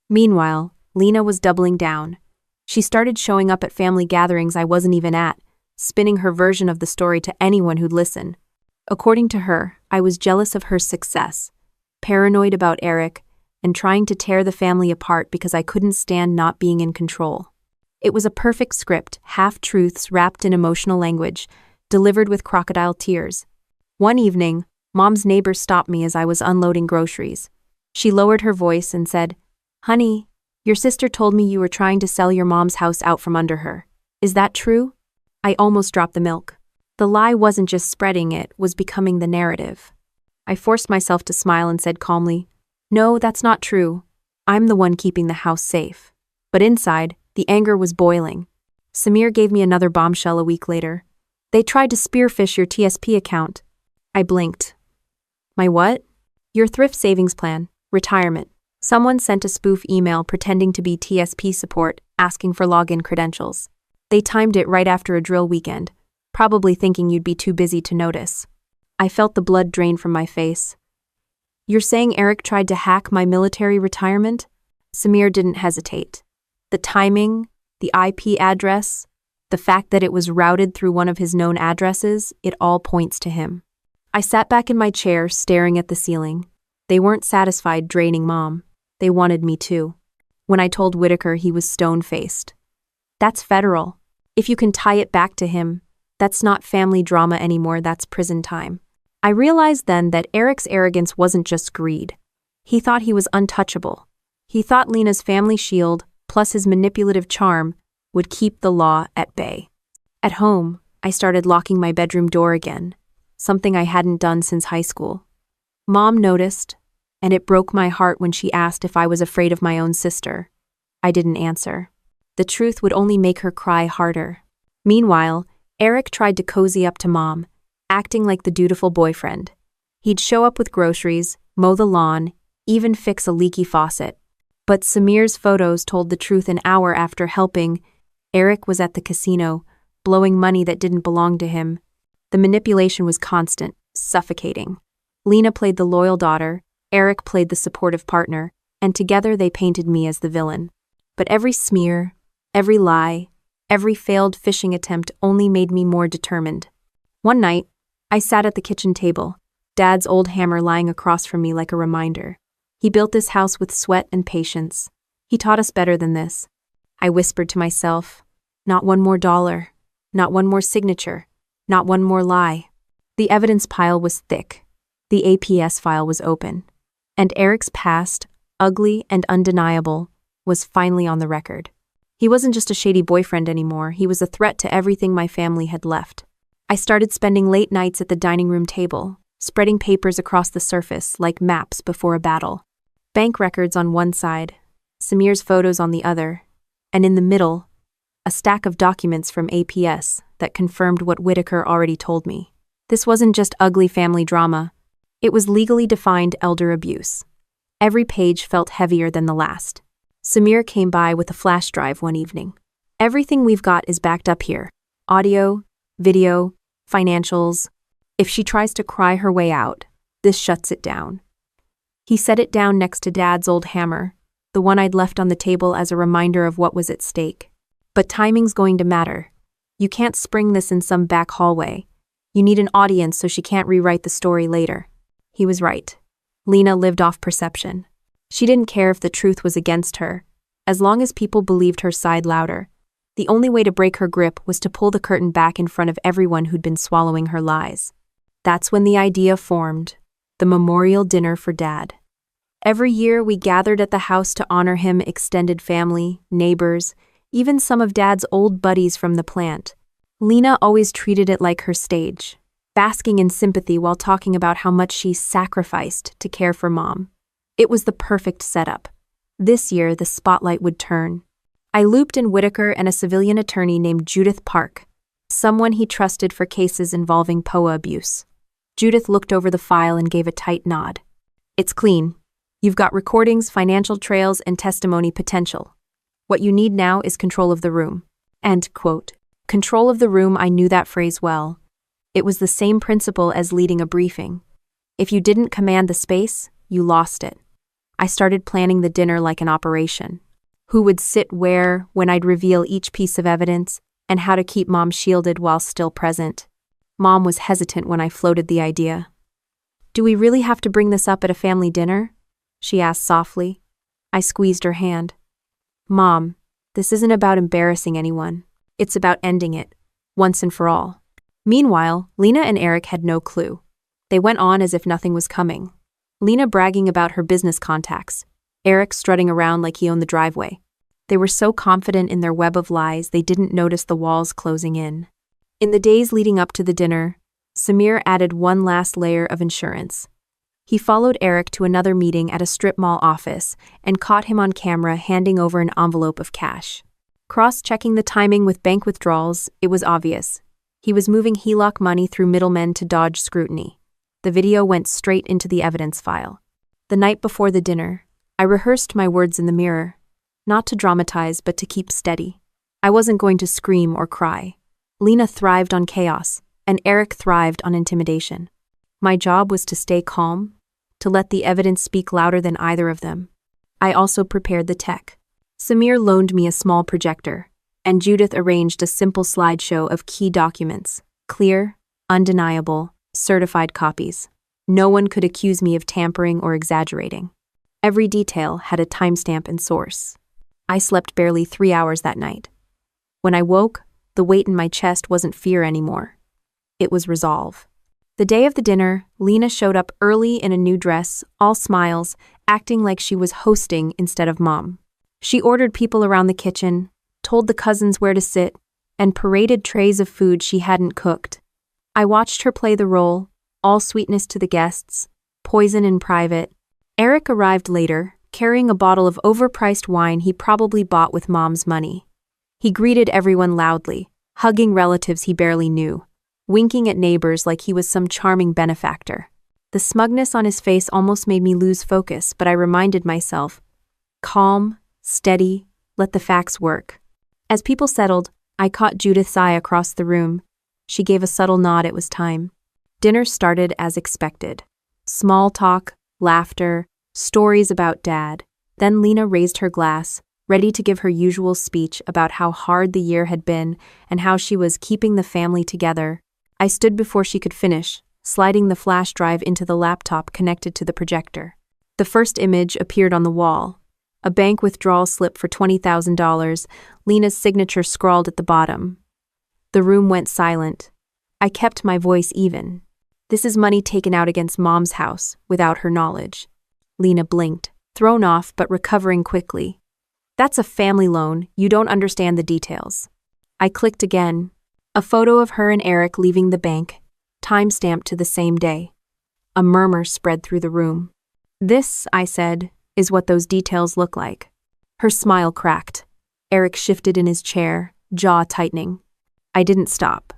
Meanwhile, Lena was doubling down. She started showing up at family gatherings I wasn't even at, spinning her version of the story to anyone who'd listen. According to her, I was jealous of her success, paranoid about Eric, and trying to tear the family apart because I couldn't stand not being in control. It was a perfect script, half-truths wrapped in emotional language, delivered with crocodile tears. One evening, Mom's neighbor stopped me as I was unloading groceries. She lowered her voice and said, Honey, your sister told me you were trying to sell your mom's house out from under her. Is that true? I almost dropped the milk. The lie wasn't just spreading, it was becoming the narrative. I forced myself to smile and said calmly, No, that's not true. I'm the one keeping the house safe. But inside, the anger was boiling. Samir gave me another bombshell a week later. They tried to spearfish your TSP account. I blinked. My what? Your thrift savings plan, retirement. Someone sent a spoof email pretending to be TSP support, asking for login credentials. They timed it right after a drill weekend, probably thinking you'd be too busy to notice. I felt the blood drain from my face. You're saying Eric tried to hack my military retirement? Samir didn't hesitate. The timing, the IP address, the fact that it was routed through one of his known addresses, it all points to him. I sat back in my chair, staring at the ceiling. They weren't satisfied draining Mom. They wanted me too. When I told Whitaker, he was stone-faced. That's federal. If you can tie it back to him, that's not family drama anymore, that's prison time. I realized then that Eric's arrogance wasn't just greed. He thought he was untouchable. He thought Lena's family shield, plus his manipulative charm, would keep the law at bay. At home, I started locking my bedroom door again, something I hadn't done since high school. Mom noticed, and it broke my heart when she asked if I was afraid of my own sister. I didn't answer. The truth would only make her cry harder. Meanwhile, Eric tried to cozy up to Mom, acting like the dutiful boyfriend. He'd show up with groceries, mow the lawn, even fix a leaky faucet. But Samir's photos told the truth. An hour after helping, Eric was at the casino, blowing money that didn't belong to him. The manipulation was constant, suffocating. Lena played the loyal daughter, Eric played the supportive partner, and together they painted me as the villain. But every smear, every lie, every failed phishing attempt only made me more determined. One night, I sat at the kitchen table, Dad's old hammer lying across from me like a reminder. He built this house with sweat and patience. He taught us better than this. I whispered to myself, not one more dollar, not one more signature, not one more lie. The evidence pile was thick. The APS file was open. And Eric's past, ugly and undeniable, was finally on the record. He wasn't just a shady boyfriend anymore, he was a threat to everything my family had left. I started spending late nights at the dining room table, spreading papers across the surface like maps before a battle. Bank records on one side, Samir's photos on the other, and in the middle, a stack of documents from APS that confirmed what Whitaker already told me. This wasn't just ugly family drama, it was legally defined elder abuse. Every page felt heavier than the last. Samir came by with a flash drive one evening. Everything we've got is backed up here. Audio, video, financials. If she tries to cry her way out, this shuts it down. He set it down next to Dad's old hammer, the one I'd left on the table as a reminder of what was at stake. But timing's going to matter. You can't spring this in some back hallway. You need an audience so she can't rewrite the story later. He was right. Lena lived off perception. She didn't care if the truth was against her, as long as people believed her side louder. The only way to break her grip was to pull the curtain back in front of everyone who'd been swallowing her lies. That's when the idea formed, the memorial dinner for Dad. Every year we gathered at the house to honor him, extended family, neighbors, even some of Dad's old buddies from the plant. Lena always treated it like her stage, basking in sympathy while talking about how much she sacrificed to care for Mom. It was the perfect setup. This year, the spotlight would turn. I looped in Whitaker and a civilian attorney named Judith Park, someone he trusted for cases involving POA abuse. Judith looked over the file and gave a tight nod. It's clean. You've got recordings, financial trails, and testimony potential. What you need now is control of the room. End quote. Control of the room, I knew that phrase well. It was the same principle as leading a briefing. If you didn't command the space, you lost it. I started planning the dinner like an operation. Who would sit where, when I'd reveal each piece of evidence, and how to keep Mom shielded while still present. Mom was hesitant when I floated the idea. Do we really have to bring this up at a family dinner? She asked softly. I squeezed her hand. Mom, this isn't about embarrassing anyone. It's about ending it, once and for all. Meanwhile, Lena and Eric had no clue. They went on as if nothing was coming. Lena bragging about her business contacts, Eric strutting around like he owned the driveway. They were so confident in their web of lies they didn't notice the walls closing in. In the days leading up to the dinner, Samir added one last layer of insurance. He followed Eric to another meeting at a strip mall office and caught him on camera handing over an envelope of cash. Cross-checking the timing with bank withdrawals, it was obvious. He was moving HELOC money through middlemen to dodge scrutiny. The video went straight into the evidence file. The night before the dinner, I rehearsed my words in the mirror, not to dramatize but to keep steady. I wasn't going to scream or cry. Lena thrived on chaos, and Eric thrived on intimidation. My job was to stay calm, to let the evidence speak louder than either of them. I also prepared the tech. Samir loaned me a small projector, and Judith arranged a simple slideshow of key documents, clear, undeniable, certified copies. No one could accuse me of tampering or exaggerating. Every detail had a timestamp and source. I slept barely 3 hours that night. When I woke, the weight in my chest wasn't fear anymore. It was resolve. The day of the dinner, Lena showed up early in a new dress, all smiles, acting like she was hosting instead of mom. She ordered people around the kitchen, told the cousins where to sit, and paraded trays of food she hadn't cooked. I watched her play the role, all sweetness to the guests, poison in private. Eric arrived later, carrying a bottle of overpriced wine he probably bought with mom's money. He greeted everyone loudly, hugging relatives he barely knew, winking at neighbors like he was some charming benefactor. The smugness on his face almost made me lose focus, but I reminded myself, calm, steady, let the facts work. As people settled, I caught Judith's eye across the room. She gave a subtle nod it was time. Dinner started as expected. Small talk, laughter, stories about Dad. Then Lena raised her glass, ready to give her usual speech about how hard the year had been and how she was keeping the family together. I stood before she could finish, sliding the flash drive into the laptop connected to the projector. The first image appeared on the wall. A bank withdrawal slip for $20,000, Lena's signature scrawled at the bottom. The room went silent. I kept my voice even. This is money taken out against Mom's house, without her knowledge. Lena blinked, thrown off but recovering quickly. That's a family loan, you don't understand the details. I clicked again. A photo of her and Eric leaving the bank, time-stamped to the same day. A murmur spread through the room. This, I said, is what those details look like. Her smile cracked. Eric shifted in his chair, jaw tightening. I didn't stop.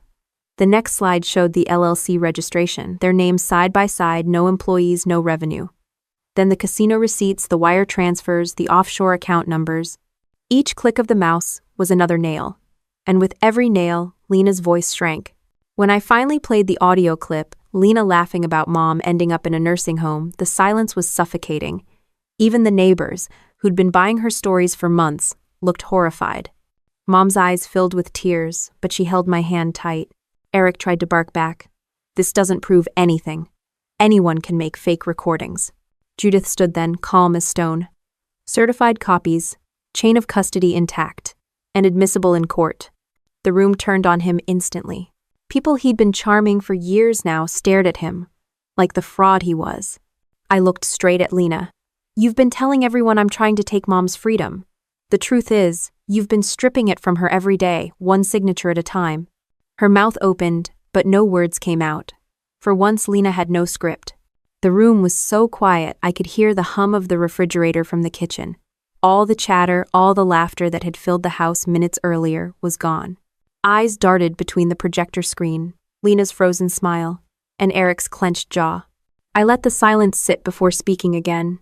The next slide showed the LLC registration, their names side by side, no employees, no revenue. Then the casino receipts, the wire transfers, the offshore account numbers. Each click of the mouse was another nail. And with every nail, Lena's voice shrank. When I finally played the audio clip, Lena laughing about Mom ending up in a nursing home, the silence was suffocating. Even the neighbors, who'd been buying her stories for months, looked horrified. Mom's eyes filled with tears, but she held my hand tight. Eric tried to bark back. This doesn't prove anything. Anyone can make fake recordings. Judith stood then, calm as stone. Certified copies, chain of custody intact, and admissible in court. The room turned on him instantly. People he'd been charming for years now stared at him, like the fraud he was. I looked straight at Lena. You've been telling everyone I'm trying to take Mom's freedom. The truth is, you've been stripping it from her every day, one signature at a time. Her mouth opened, but no words came out. For once, Lena had no script. The room was so quiet I could hear the hum of the refrigerator from the kitchen. All the chatter, all the laughter that had filled the house minutes earlier was gone. Eyes darted between the projector screen, Lena's frozen smile, and Eric's clenched jaw. I let the silence sit before speaking again.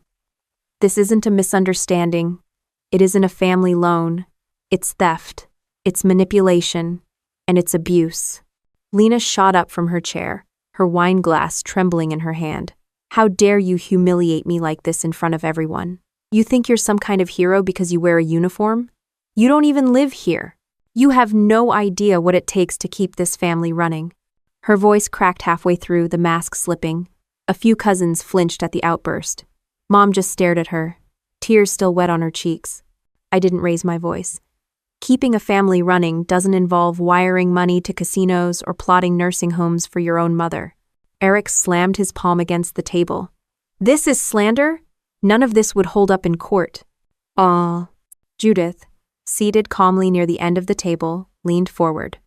This isn't a misunderstanding. It isn't a family loan. It's theft. It's manipulation. And it's abuse. Lena shot up from her chair, her wine glass trembling in her hand. How dare you humiliate me like this in front of everyone? You think you're some kind of hero because you wear a uniform? You don't even live here. You have no idea what it takes to keep this family running. Her voice cracked halfway through, the mask slipping. A few cousins flinched at the outburst. Mom just stared at her, tears still wet on her cheeks. I didn't raise my voice. Keeping a family running doesn't involve wiring money to casinos or plotting nursing homes for your own mother. Eric slammed his palm against the table. This is slander? None of this would hold up in court. Judith, seated calmly near the end of the table, leaned forward.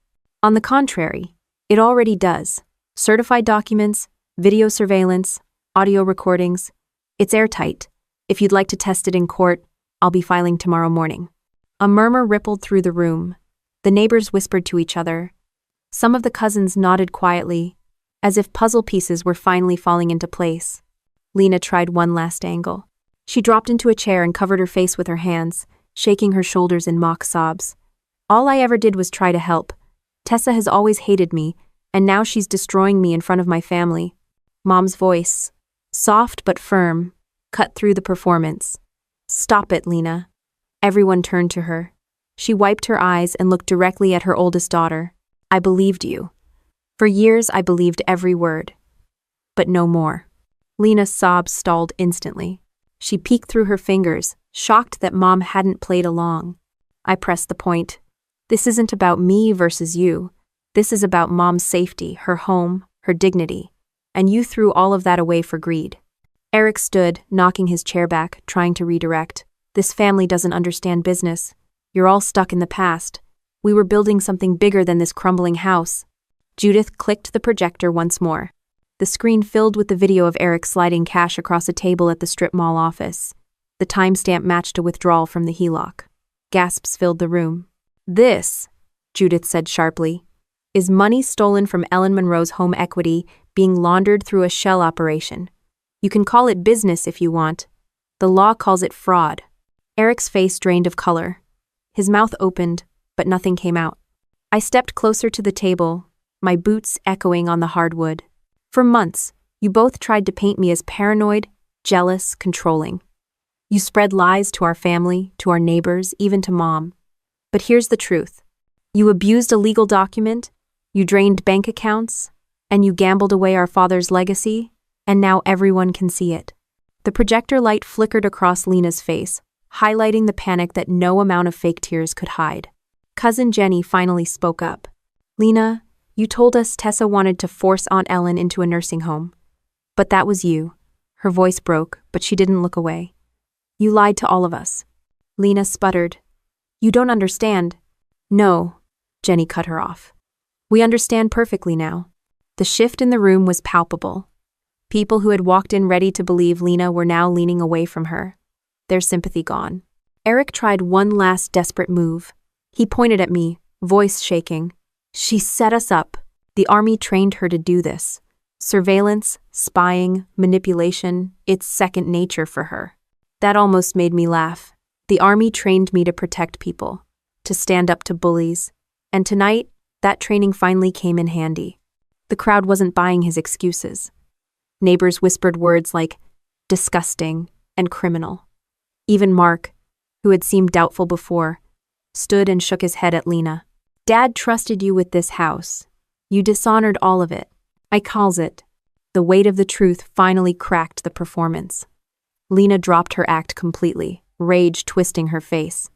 On the contrary, it already does. Certified documents, video surveillance, audio recordings. It's airtight. If you'd like to test it in court, I'll be filing tomorrow morning." A murmur rippled through the room. The neighbors whispered to each other. Some of the cousins nodded quietly, as if puzzle pieces were finally falling into place. Lena tried one last angle. She dropped into a chair and covered her face with her hands, shaking her shoulders in mock sobs. "All I ever did was try to help. Tessa has always hated me, and now she's destroying me in front of my family." Mom's voice, soft but firm, cut through the performance. "Stop it, Lena." Everyone turned to her. She wiped her eyes and looked directly at her oldest daughter. "I believed you. For years I believed every word. But no more." Lena's sobs stalled instantly. She peeked through her fingers, shocked that Mom hadn't played along. I pressed the point. "This isn't about me versus you. This is about Mom's safety, her home, her dignity. And you threw all of that away for greed." Eric stood, knocking his chair back, trying to redirect. "This family doesn't understand business. You're all stuck in the past. We were building something bigger than this crumbling house." Judith clicked the projector once more. The screen filled with the video of Eric sliding cash across a table at the strip mall office. The timestamp matched a withdrawal from the HELOC. Gasps filled the room. "This," Judith said sharply, "is money stolen from Ellen Monroe's home equity being laundered through a shell operation. You can call it business if you want. The law calls it fraud." Eric's face drained of color. His mouth opened, but nothing came out. I stepped closer to the table, my boots echoing on the hardwood. "For months, you both tried to paint me as paranoid, jealous, controlling. You spread lies to our family, to our neighbors, even to Mom. But here's the truth. You abused a legal document, you drained bank accounts, and you gambled away our father's legacy, and now everyone can see it." The projector light flickered across Lena's face, highlighting the panic that no amount of fake tears could hide. Cousin Jenny finally spoke up. "Lena, you told us Tessa wanted to force Aunt Ellen into a nursing home. But that was you." Her voice broke, but she didn't look away. "You lied to all of us." Lena sputtered. "You don't understand." "No," Jenny cut her off. "We understand perfectly now." The shift in the room was palpable. People who had walked in ready to believe Lena were now leaning away from her, their sympathy gone. Eric tried one last desperate move. He pointed at me, voice shaking. "She set us up. The army trained her to do this. Surveillance, spying, manipulation, it's second nature for her." That almost made me laugh. The army trained me to protect people, to stand up to bullies, and tonight, that training finally came in handy. The crowd wasn't buying his excuses. Neighbors whispered words like disgusting and criminal. Even Mark, who had seemed doubtful before, stood and shook his head at Lena. "Dad trusted you with this house. You dishonored all of it. I calls it." The weight of the truth finally cracked the performance. Lena dropped her act completely, rage twisting her face.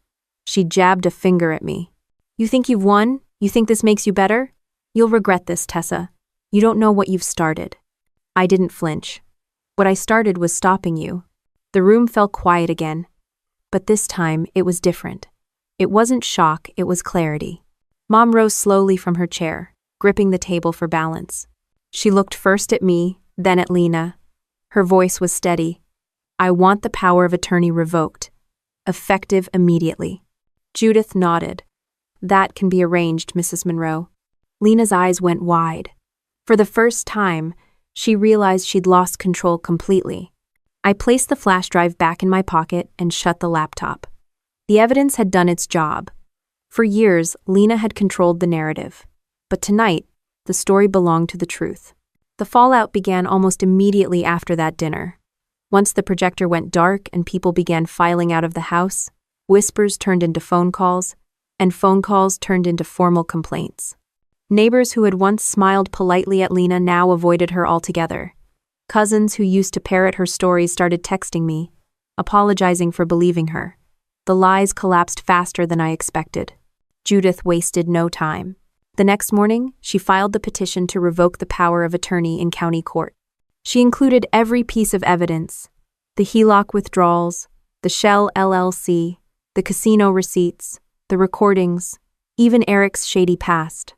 She jabbed a finger at me. "You think you've won? You think this makes you better? You'll regret this, Tessa. You don't know what you've started." I didn't flinch. "What I started was stopping you." The room fell quiet again. But this time, it was different. It wasn't shock, it was clarity. Mom rose slowly from her chair, gripping the table for balance. She looked first at me, then at Lena. Her voice was steady. "I want the power of attorney revoked. Effective immediately." Judith nodded. "That can be arranged, Mrs. Monroe." Lena's eyes went wide. For the first time, she realized she'd lost control completely. I placed the flash drive back in my pocket and shut the laptop. The evidence had done its job. For years, Lena had controlled the narrative. But tonight, the story belonged to the truth. The fallout began almost immediately after that dinner. Once the projector went dark and people began filing out of the house, whispers turned into phone calls, and phone calls turned into formal complaints. Neighbors who had once smiled politely at Lena now avoided her altogether. Cousins who used to parrot her stories started texting me, apologizing for believing her. The lies collapsed faster than I expected. Judith wasted no time. The next morning, she filed the petition to revoke the power of attorney in county court. She included every piece of evidence: the HELOC withdrawals, the Shell LLC, the casino receipts, the recordings, even Eric's shady past.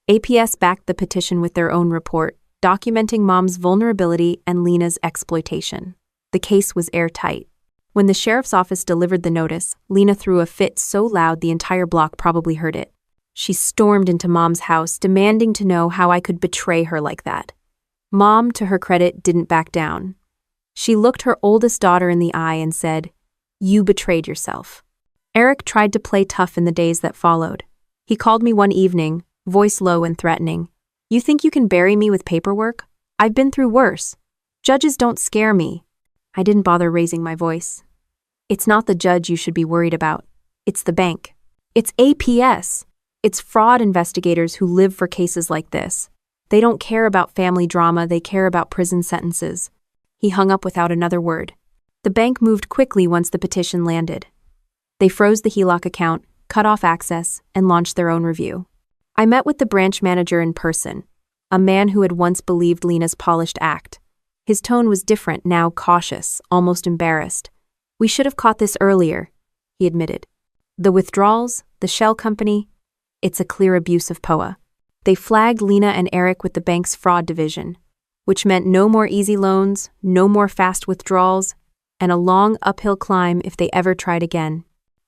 APS backed the petition with their own report, documenting Mom's vulnerability and Lena's exploitation. The case was airtight. When the sheriff's office delivered the notice, Lena threw a fit so loud the entire block probably heard it. She stormed into Mom's house, demanding to know how I could betray her like that. Mom, to her credit, didn't back down. She looked her oldest daughter in the eye and said, "You betrayed yourself." Eric tried to play tough in the days that followed. He called me one evening, voice low and threatening. "You think you can bury me with paperwork? I've been through worse. Judges don't scare me." I didn't bother raising my voice. "It's not the judge you should be worried about. It's the bank. It's APS. It's fraud investigators who live for cases like this. They don't care about family drama, they care about prison sentences." He hung up without another word. The bank moved quickly once the petition landed. They froze the HELOC account, cut off access, and launched their own review. I met with the branch manager in person, a man who had once believed Lena's polished act. His tone was different, now cautious, almost embarrassed. "We should have caught this earlier," he admitted. "The withdrawals, the shell company, it's a clear abuse of POA." They flagged Lena and Eric with the bank's fraud division, which meant no more easy loans, no more fast withdrawals, and a long uphill climb if they ever tried again.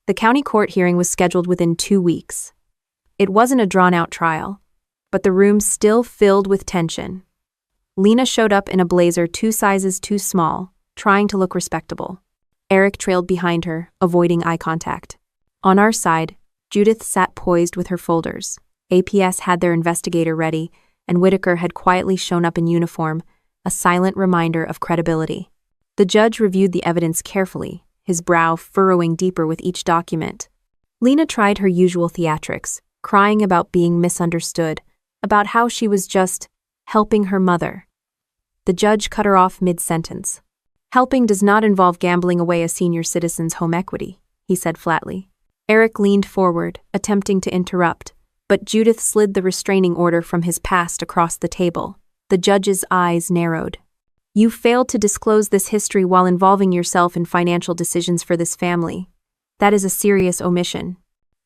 The county court hearing was scheduled within 2 weeks. It wasn't a drawn-out trial, but the room still filled with tension. Lena showed up in a blazer 2 sizes too small, trying to look respectable. Eric trailed behind her, avoiding eye contact. On our side, Judith sat poised with her folders. APS had their investigator ready, and Whitaker had quietly shown up in uniform, a silent reminder of credibility. The judge reviewed the evidence carefully, his brow furrowing deeper with each document. Lena tried her usual theatrics, crying about being misunderstood, about how she was just helping her mother. The judge cut her off mid-sentence. "Helping does not involve gambling away a senior citizen's home equity," he said flatly. Eric leaned forward, attempting to interrupt, but Judith slid the restraining order from his past across the table. The judge's eyes narrowed. "You failed to disclose this history while involving yourself in financial decisions for this family. That is a serious omission."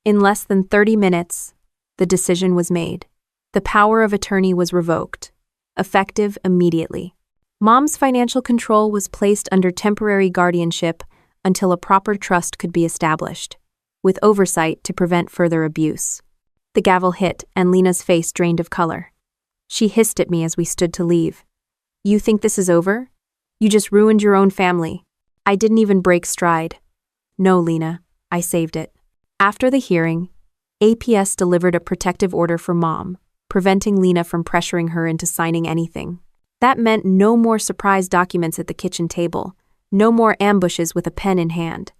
In less than 30 minutes, the decision was made. The power of attorney was revoked, effective immediately. Mom's financial control was placed under temporary guardianship until a proper trust could be established, with oversight to prevent further abuse. The gavel hit, and Lena's face drained of color. She hissed at me as we stood to leave. "You think this is over? You just ruined your own family." I didn't even break stride. "No, Lena, I saved it." After the hearing, APS delivered a protective order for Mom, preventing Lena from pressuring her into signing anything. That meant no more surprise documents at the kitchen table, no more ambushes with a pen in hand.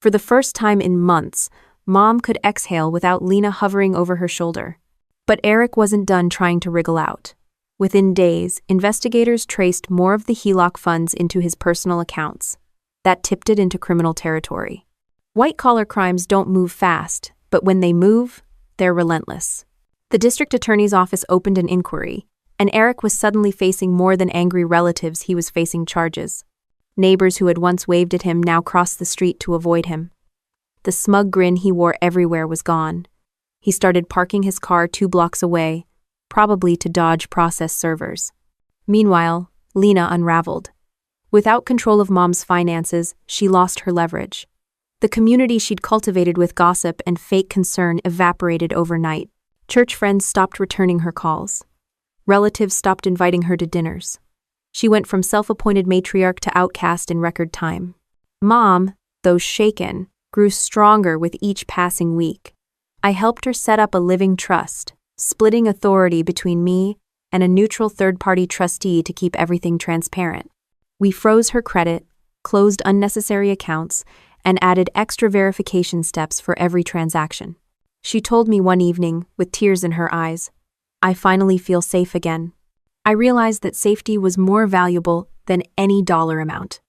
For the first time in months, Mom could exhale without Lena hovering over her shoulder. But Eric wasn't done trying to wriggle out. Within days, investigators traced more of the HELOC funds into his personal accounts. That tipped it into criminal territory. White-collar crimes don't move fast, but when they move, they're relentless. The district attorney's office opened an inquiry, and Eric was suddenly facing more than angry relatives, he was facing charges. Neighbors who had once waved at him now crossed the street to avoid him. The smug grin he wore everywhere was gone. He started parking his car 2 blocks away, probably to dodge process servers. Meanwhile, Lena unraveled. Without control of Mom's finances, she lost her leverage. The community she'd cultivated with gossip and fake concern evaporated overnight. Church friends stopped returning her calls. Relatives stopped inviting her to dinners. She went from self-appointed matriarch to outcast in record time. Mom, though shaken, grew stronger with each passing week. I helped her set up a living trust, splitting authority between me and a neutral third-party trustee to keep everything transparent. We froze her credit, closed unnecessary accounts, and added extra verification steps for every transaction. She told me one evening, with tears in her eyes, "I finally feel safe again." I realized that safety was more valuable than any dollar amount.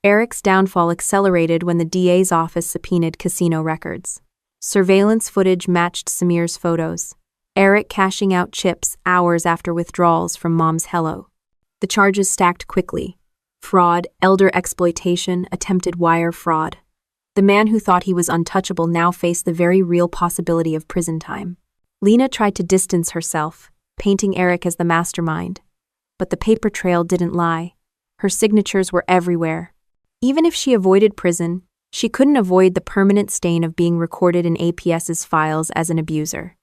Eric's downfall accelerated when the DA's office subpoenaed casino records. Surveillance footage matched Samir's photos. Eric cashing out chips hours after withdrawals from Mom's Hello. The charges stacked quickly. Fraud, elder exploitation, attempted wire fraud. The man who thought he was untouchable now faced the very real possibility of prison time. Lena tried to distance herself, painting Eric as the mastermind. but the paper trail didn't lie. Her signatures were everywhere. Even if she avoided prison, she couldn't avoid the permanent stain of being recorded in APS's files as an abuser.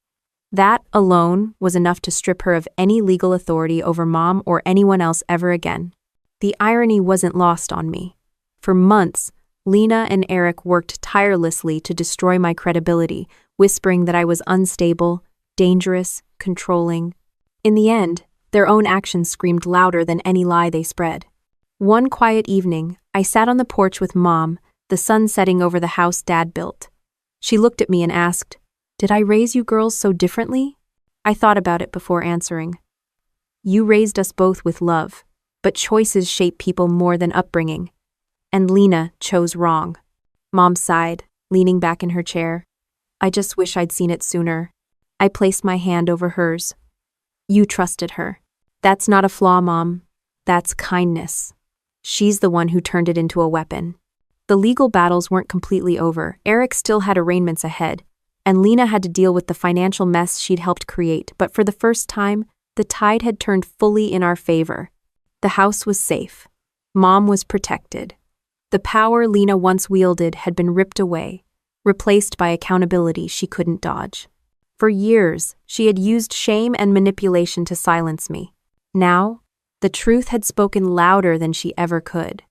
That alone was enough to strip her of any legal authority over Mom or anyone else ever again. The irony wasn't lost on me. For months, Lena and Eric worked tirelessly to destroy my credibility, whispering that I was unstable, dangerous, controlling. In the end, their own actions screamed louder than any lie they spread. One quiet evening, I sat on the porch with Mom, the sun setting over the house Dad built. She looked at me and asked, "Did I raise you girls so differently?" I thought about it before answering. "You raised us both with love, but choices shape people more than upbringing. And Lena chose wrong." Mom sighed, leaning back in her chair. "I just wish I'd seen it sooner." I placed my hand over hers. "You trusted her. That's not a flaw, Mom. That's kindness. She's the one who turned it into a weapon." The legal battles weren't completely over. Eric still had arraignments ahead, and Lena had to deal with the financial mess she'd helped create, but for the first time, the tide had turned fully in our favor. The house was safe. Mom was protected. The power Lena once wielded had been ripped away, replaced by accountability she couldn't dodge. For years, she had used shame and manipulation to silence me. Now, the truth had spoken louder than she ever could.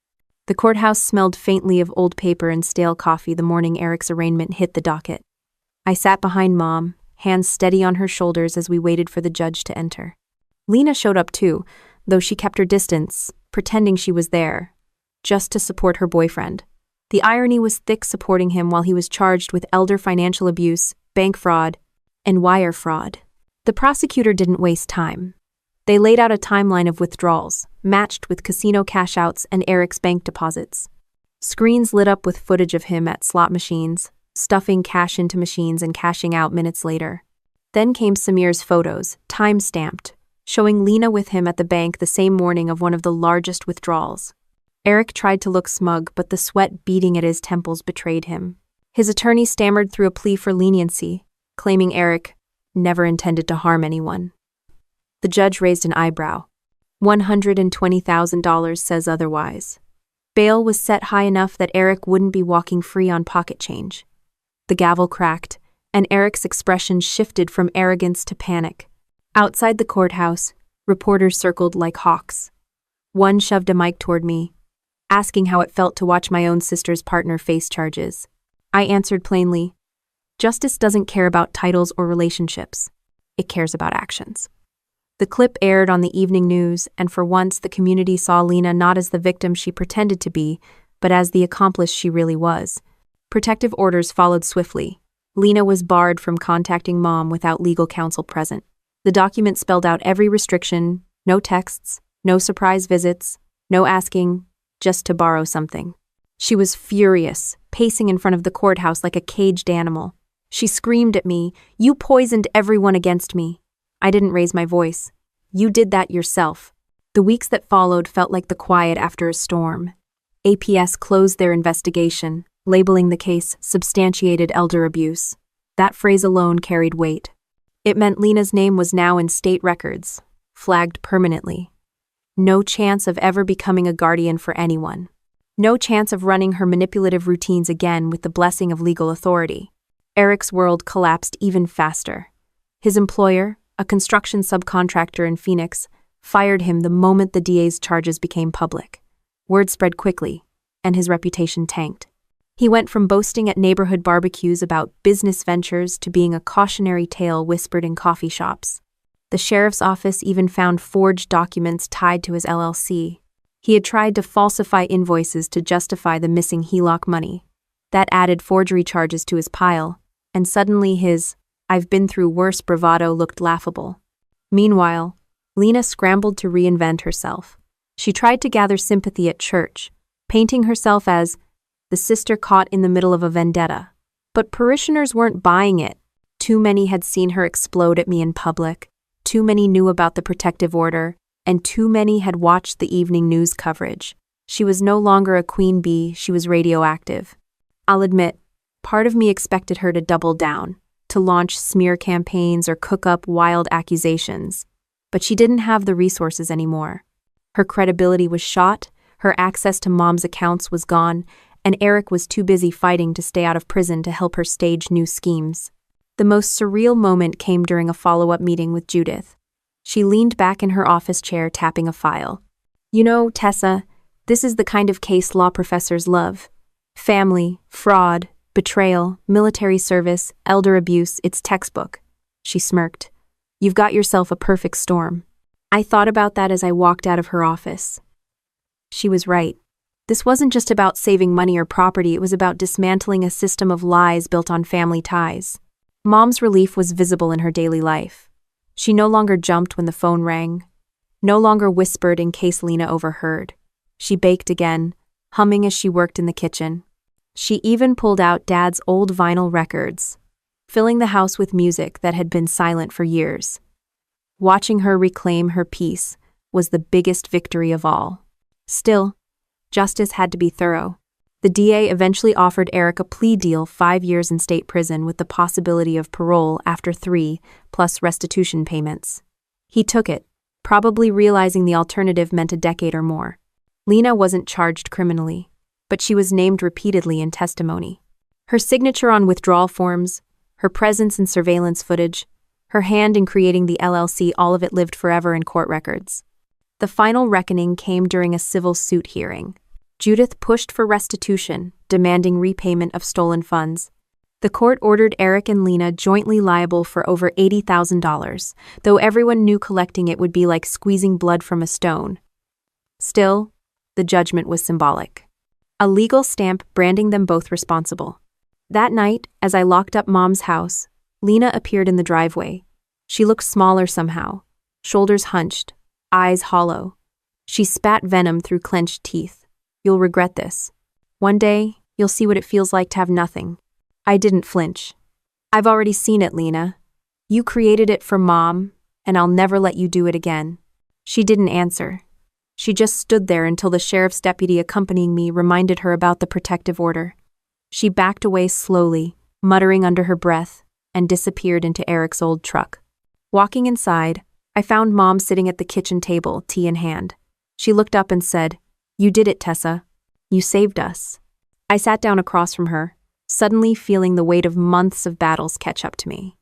The courthouse smelled faintly of old paper and stale coffee the morning Eric's arraignment hit the docket. I sat behind Mom, hands steady on her shoulders as we waited for the judge to enter. Lena showed up too, though she kept her distance, pretending she was there, just to support her boyfriend. The irony was thick, supporting him while he was charged with elder financial abuse, bank fraud, and wire fraud. The prosecutor didn't waste time. They laid out a timeline of withdrawals, matched with casino cash-outs and Eric's bank deposits. Screens lit up with footage of him at slot machines, stuffing cash into machines and cashing out minutes later. Then came Samir's photos, time-stamped, showing Lena with him at the bank the same morning of one of the largest withdrawals. Eric tried to look smug, but the sweat beating at his temples betrayed him. His attorney stammered through a plea for leniency, claiming Eric never intended to harm anyone. The judge raised an eyebrow. $120,000 says otherwise. Bail was set high enough that Eric wouldn't be walking free on pocket change. The gavel cracked, and Eric's expression shifted from arrogance to panic. Outside the courthouse, reporters circled like hawks. One shoved a mic toward me, asking how it felt to watch my own sister's partner face charges. I answered plainly, "Justice doesn't care about titles or relationships. It cares about actions." The clip aired on the evening news, and for once the community saw Lena not as the victim she pretended to be, but as the accomplice she really was. Protective orders followed swiftly. Lena was barred from contacting Mom without legal counsel present. The document spelled out every restriction: no texts, no surprise visits, no asking, just to borrow something. She was furious, pacing in front of the courthouse like a caged animal. She screamed at me, "You poisoned everyone against me." I didn't raise my voice. "You did that yourself." The weeks that followed felt like the quiet after a storm. APS closed their investigation, labeling the case substantiated elder abuse. That phrase alone carried weight. It meant Lena's name was now in state records, flagged permanently. No chance of ever becoming a guardian for anyone. No chance of running her manipulative routines again with the blessing of legal authority. Eric's world collapsed even faster. His employer, a construction subcontractor in Phoenix, fired him the moment the DA's charges became public. Word spread quickly, and his reputation tanked. He went from boasting at neighborhood barbecues about business ventures to being a cautionary tale whispered in coffee shops. The sheriff's office even found forged documents tied to his LLC. He had tried to falsify invoices to justify the missing HELOC money. That added forgery charges to his pile, and suddenly his "I've been through worse" bravado looked laughable. Meanwhile, Lena scrambled to reinvent herself. She tried to gather sympathy at church, painting herself as the sister caught in the middle of a vendetta. But parishioners weren't buying it. Too many had seen her explode at me in public. Too many knew about the protective order, and too many had watched the evening news coverage. She was no longer a queen bee, she was radioactive. I'll admit, part of me expected her to double down, to launch smear campaigns or cook up wild accusations. but she didn't have the resources anymore. Her credibility was shot, her access to Mom's accounts was gone, and Eric was too busy fighting to stay out of prison to help her stage new schemes. The most surreal moment came during a follow-up meeting with Judith. She leaned back in her office chair, tapping a file. "You know, Tessa, this is the kind of case law professors love. Family, fraud, betrayal, military service, elder abuse, it's textbook." She smirked. "You've got yourself a perfect storm." I thought about that as I walked out of her office. She was right. This wasn't just about saving money or property, it was about dismantling a system of lies built on family ties. Mom's relief was visible in her daily life. She no longer jumped when the phone rang, no longer whispered in case Lena overheard. She baked again, humming as she worked in the kitchen. She even pulled out Dad's old vinyl records, filling the house with music that had been silent for years. Watching her reclaim her peace was the biggest victory of all. Still, justice had to be thorough. The DA eventually offered Eric a plea deal, 5 years in state prison with the possibility of parole after 3, plus restitution payments. He took it, probably realizing the alternative meant a decade or more. Lena wasn't charged criminally, but she was named repeatedly in testimony. Her signature on withdrawal forms, her presence in surveillance footage, her hand in creating the LLC, all of it lived forever in court records. The final reckoning came during a civil suit hearing. Judith pushed for restitution, demanding repayment of stolen funds. The court ordered Eric and Lena jointly liable for over $80,000, though everyone knew collecting it would be like squeezing blood from a stone. Still, the judgment was symbolic. A legal stamp branding them both responsible. That night, as I locked up Mom's house, Lena appeared in the driveway. She looked smaller somehow, shoulders hunched, eyes hollow. She spat venom through clenched teeth. "You'll regret this. One day, you'll see what it feels like to have nothing." I didn't flinch. "I've already seen it, Lena. You created it for Mom, and I'll never let you do it again." She didn't answer. She just stood there until the sheriff's deputy accompanying me reminded her about the protective order. She backed away slowly, muttering under her breath, and disappeared into Eric's old truck. Walking inside, I found Mom sitting at the kitchen table, tea in hand. She looked up and said, "You did it, Tessa. You saved us." I sat down across from her, suddenly feeling the weight of months of battles catch up to me.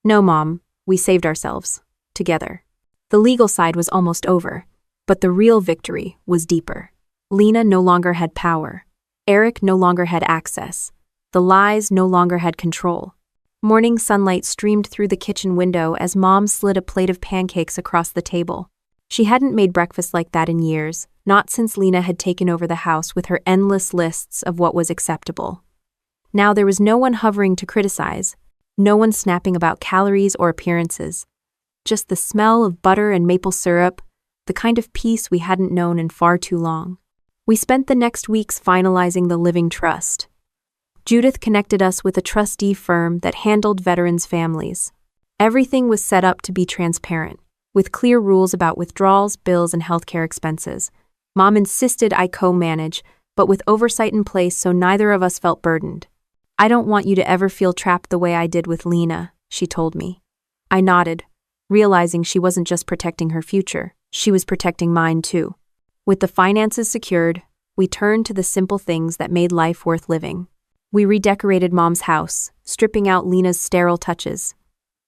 "No, Mom, we saved ourselves. Together." The legal side was almost over, but the real victory was deeper. Lena no longer had power. Eric no longer had access. The lies no longer had control. Morning sunlight streamed through the kitchen window as Mom slid a plate of pancakes across the table. She hadn't made breakfast like that in years, not since Lena had taken over the house with her endless lists of what was acceptable. Now there was no one hovering to criticize, no one snapping about calories or appearances. Just the smell of butter and maple syrup, the kind of peace we hadn't known in far too long. We spent the next weeks finalizing the living trust. Judith connected us with a trustee firm that handled veterans' families. Everything was set up to be transparent, with clear rules about withdrawals, bills, and healthcare expenses. Mom insisted I co-manage, but with oversight in place so neither of us felt burdened. "I don't want you to ever feel trapped the way I did with Lena," she told me. I nodded, realizing she wasn't just protecting her future, she was protecting mine too. With the finances secured, we turned to the simple things that made life worth living. We redecorated Mom's house, stripping out Lena's sterile touches.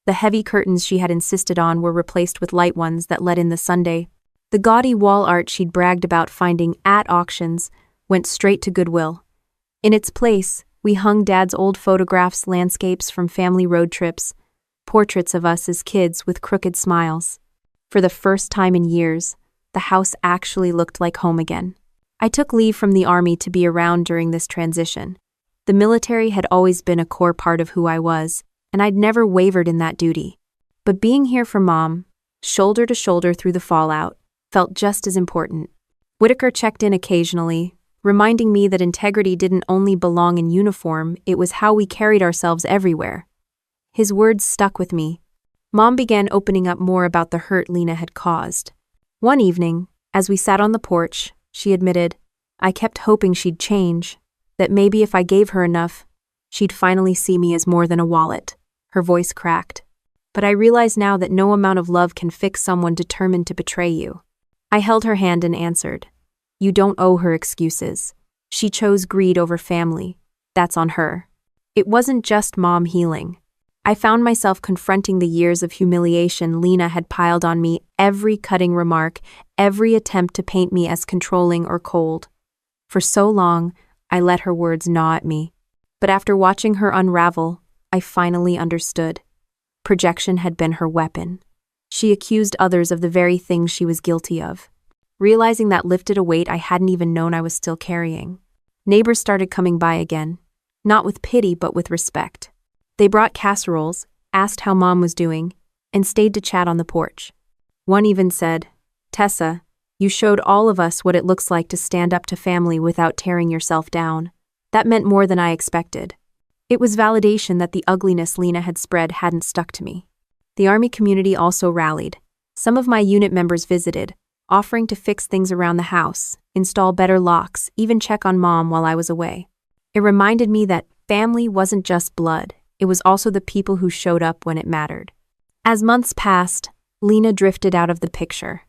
The heavy curtains she had insisted on were replaced with light ones that let in the Sunday. The gaudy wall art she'd bragged about finding at auctions went straight to Goodwill. In its place, we hung Dad's old photographs, landscapes from family road trips, portraits of us as kids with crooked smiles. For the first time in years, the house actually looked like home again. I took leave from the Army to be around during this transition. The military had always been a core part of who I was, and I'd never wavered in that duty. But being here for Mom, shoulder to shoulder through the fallout, felt just as important. Whitaker checked in occasionally, reminding me that integrity didn't only belong in uniform, it was how we carried ourselves everywhere. His words stuck with me. Mom began opening up more about the hurt Lena had caused. One evening, as we sat on the porch, she admitted, "I kept hoping she'd change, that maybe if I gave her enough, she'd finally see me as more than a wallet." Her voice cracked. but I realize now that no amount of love can fix someone determined to betray you. I held her hand and answered, "You don't owe her excuses. She chose greed over family. That's on her." It wasn't just mom healing. I found myself confronting the years of humiliation Lena had piled on me, every cutting remark, every attempt to paint me as controlling or cold. For so long, I let her words gnaw at me. But after watching her unravel, I finally understood. Projection had been her weapon. She accused others of the very things she was guilty of. Realizing that lifted a weight I hadn't even known I was still carrying. Neighbors started coming by again, not with pity but with respect. They brought casseroles, asked how mom was doing, and stayed to chat on the porch. One even said, "Tessa, you showed all of us what it looks like to stand up to family without tearing yourself down." That meant more than I expected. It was validation that the ugliness Lena had spread hadn't stuck to me. The Army community also rallied. Some of my unit members visited, offering to fix things around the house, install better locks, even check on mom while I was away. It reminded me that family wasn't just blood. It was also the people who showed up when it mattered. As months passed, Lena drifted out of the picture.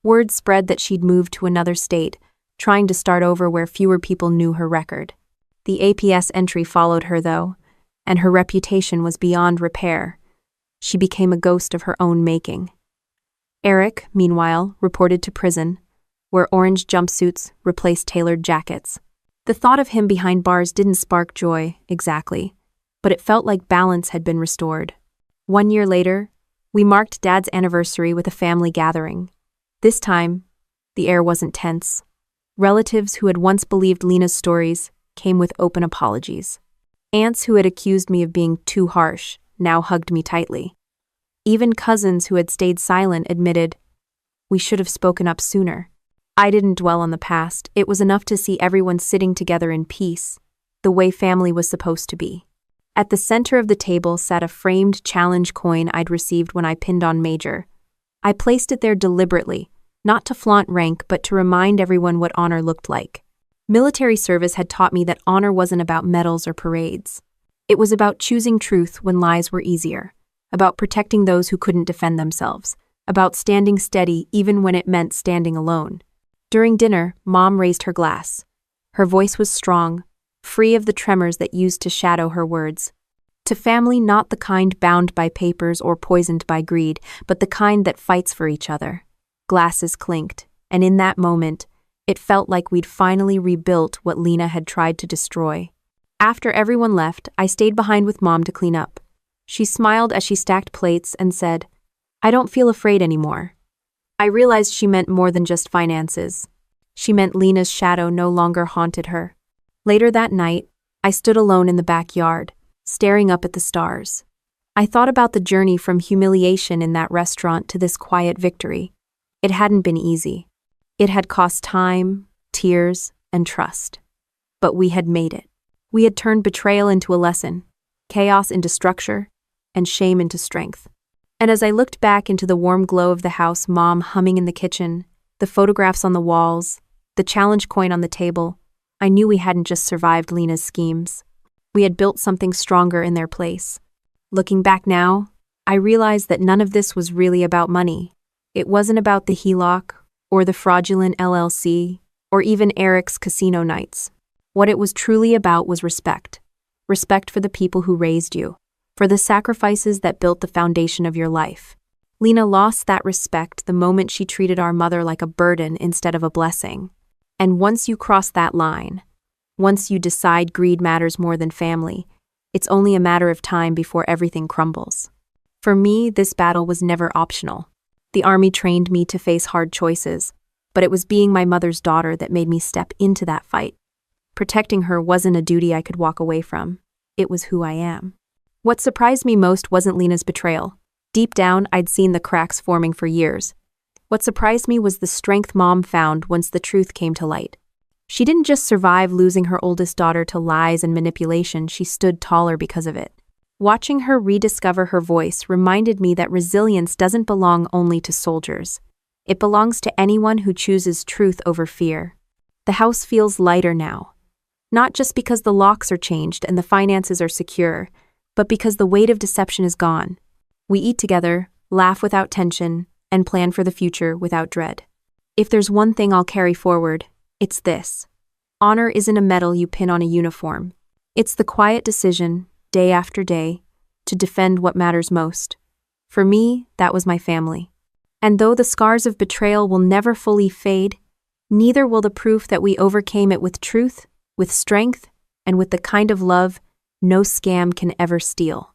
Word spread that she'd moved to another state, trying to start over where fewer people knew her record. The APS entry followed her, though, and her reputation was beyond repair. She became a ghost of her own making. Eric, meanwhile, reported to prison, where orange jumpsuits replaced tailored jackets. The thought of him behind bars didn't spark joy, exactly, but it felt like balance had been restored. 1 year later, we marked Dad's anniversary with a family gathering. This time, the air wasn't tense. Relatives who had once believed Lena's stories came with open apologies. Aunts who had accused me of being too harsh now hugged me tightly. Even cousins who had stayed silent admitted, "We should have spoken up sooner." I didn't dwell on the past. It was enough to see everyone sitting together in peace, the way family was supposed to be. At the center of the table sat a framed challenge coin I'd received when I pinned on Major. I placed it there deliberately, not to flaunt rank but to remind everyone what honor looked like. Military service had taught me that honor wasn't about medals or parades. It was about choosing truth when lies were easier, about protecting those who couldn't defend themselves, about standing steady even when it meant standing alone. During dinner, Mom raised her glass. Her voice was strong, free of the tremors that used to shadow her words. To family not the kind bound by papers or poisoned by greed, but the kind that fights for each other. Glasses clinked, and in that moment, it felt like we'd finally rebuilt what Lena had tried to destroy. After everyone left, I stayed behind with Mom to clean up. She smiled as she stacked plates and said, "I don't feel afraid anymore." I realized she meant more than just finances. She meant Lena's shadow no longer haunted her. Later that night, I stood alone in the backyard, staring up at the stars. I thought about the journey from humiliation in that restaurant to this quiet victory. It hadn't been easy. It had cost time, tears, and trust. But we had made it. We had turned betrayal into a lesson, chaos into structure, and shame into strength. And as I looked back into the warm glow of the house, Mom humming in the kitchen, the photographs on the walls, the challenge coin on the table, I knew we hadn't just survived Lena's schemes. We had built something stronger in their place. Looking back now, I realized that none of this was really about money. It wasn't about the HELOC, or the fraudulent LLC, or even Eric's casino nights. What it was truly about was respect. Respect for the people who raised you, for the sacrifices that built the foundation of your life. Lena lost that respect the moment she treated our mother like a burden instead of a blessing. And once you cross that line, once you decide greed matters more than family, it's only a matter of time before everything crumbles. For me, this battle was never optional. The Army trained me to face hard choices, but it was being my mother's daughter that made me step into that fight. Protecting her wasn't a duty I could walk away from. It was who I am. What surprised me most wasn't Lena's betrayal. Deep down, I'd seen the cracks forming for years. What surprised me was the strength Mom found once the truth came to light. She didn't just survive losing her oldest daughter to lies and manipulation, she stood taller because of it. Watching her rediscover her voice reminded me that resilience doesn't belong only to soldiers. It belongs to anyone who chooses truth over fear. The house feels lighter now. Not just because the locks are changed and the finances are secure, but because the weight of deception is gone. We eat together, laugh without tension, and plan for the future without dread. If there's one thing I'll carry forward, it's this. Honor isn't a medal you pin on a uniform. It's the quiet decision, day after day, to defend what matters most. For me, that was my family. And though the scars of betrayal will never fully fade, neither will the proof that we overcame it with truth, with strength, and with the kind of love no scam can ever steal.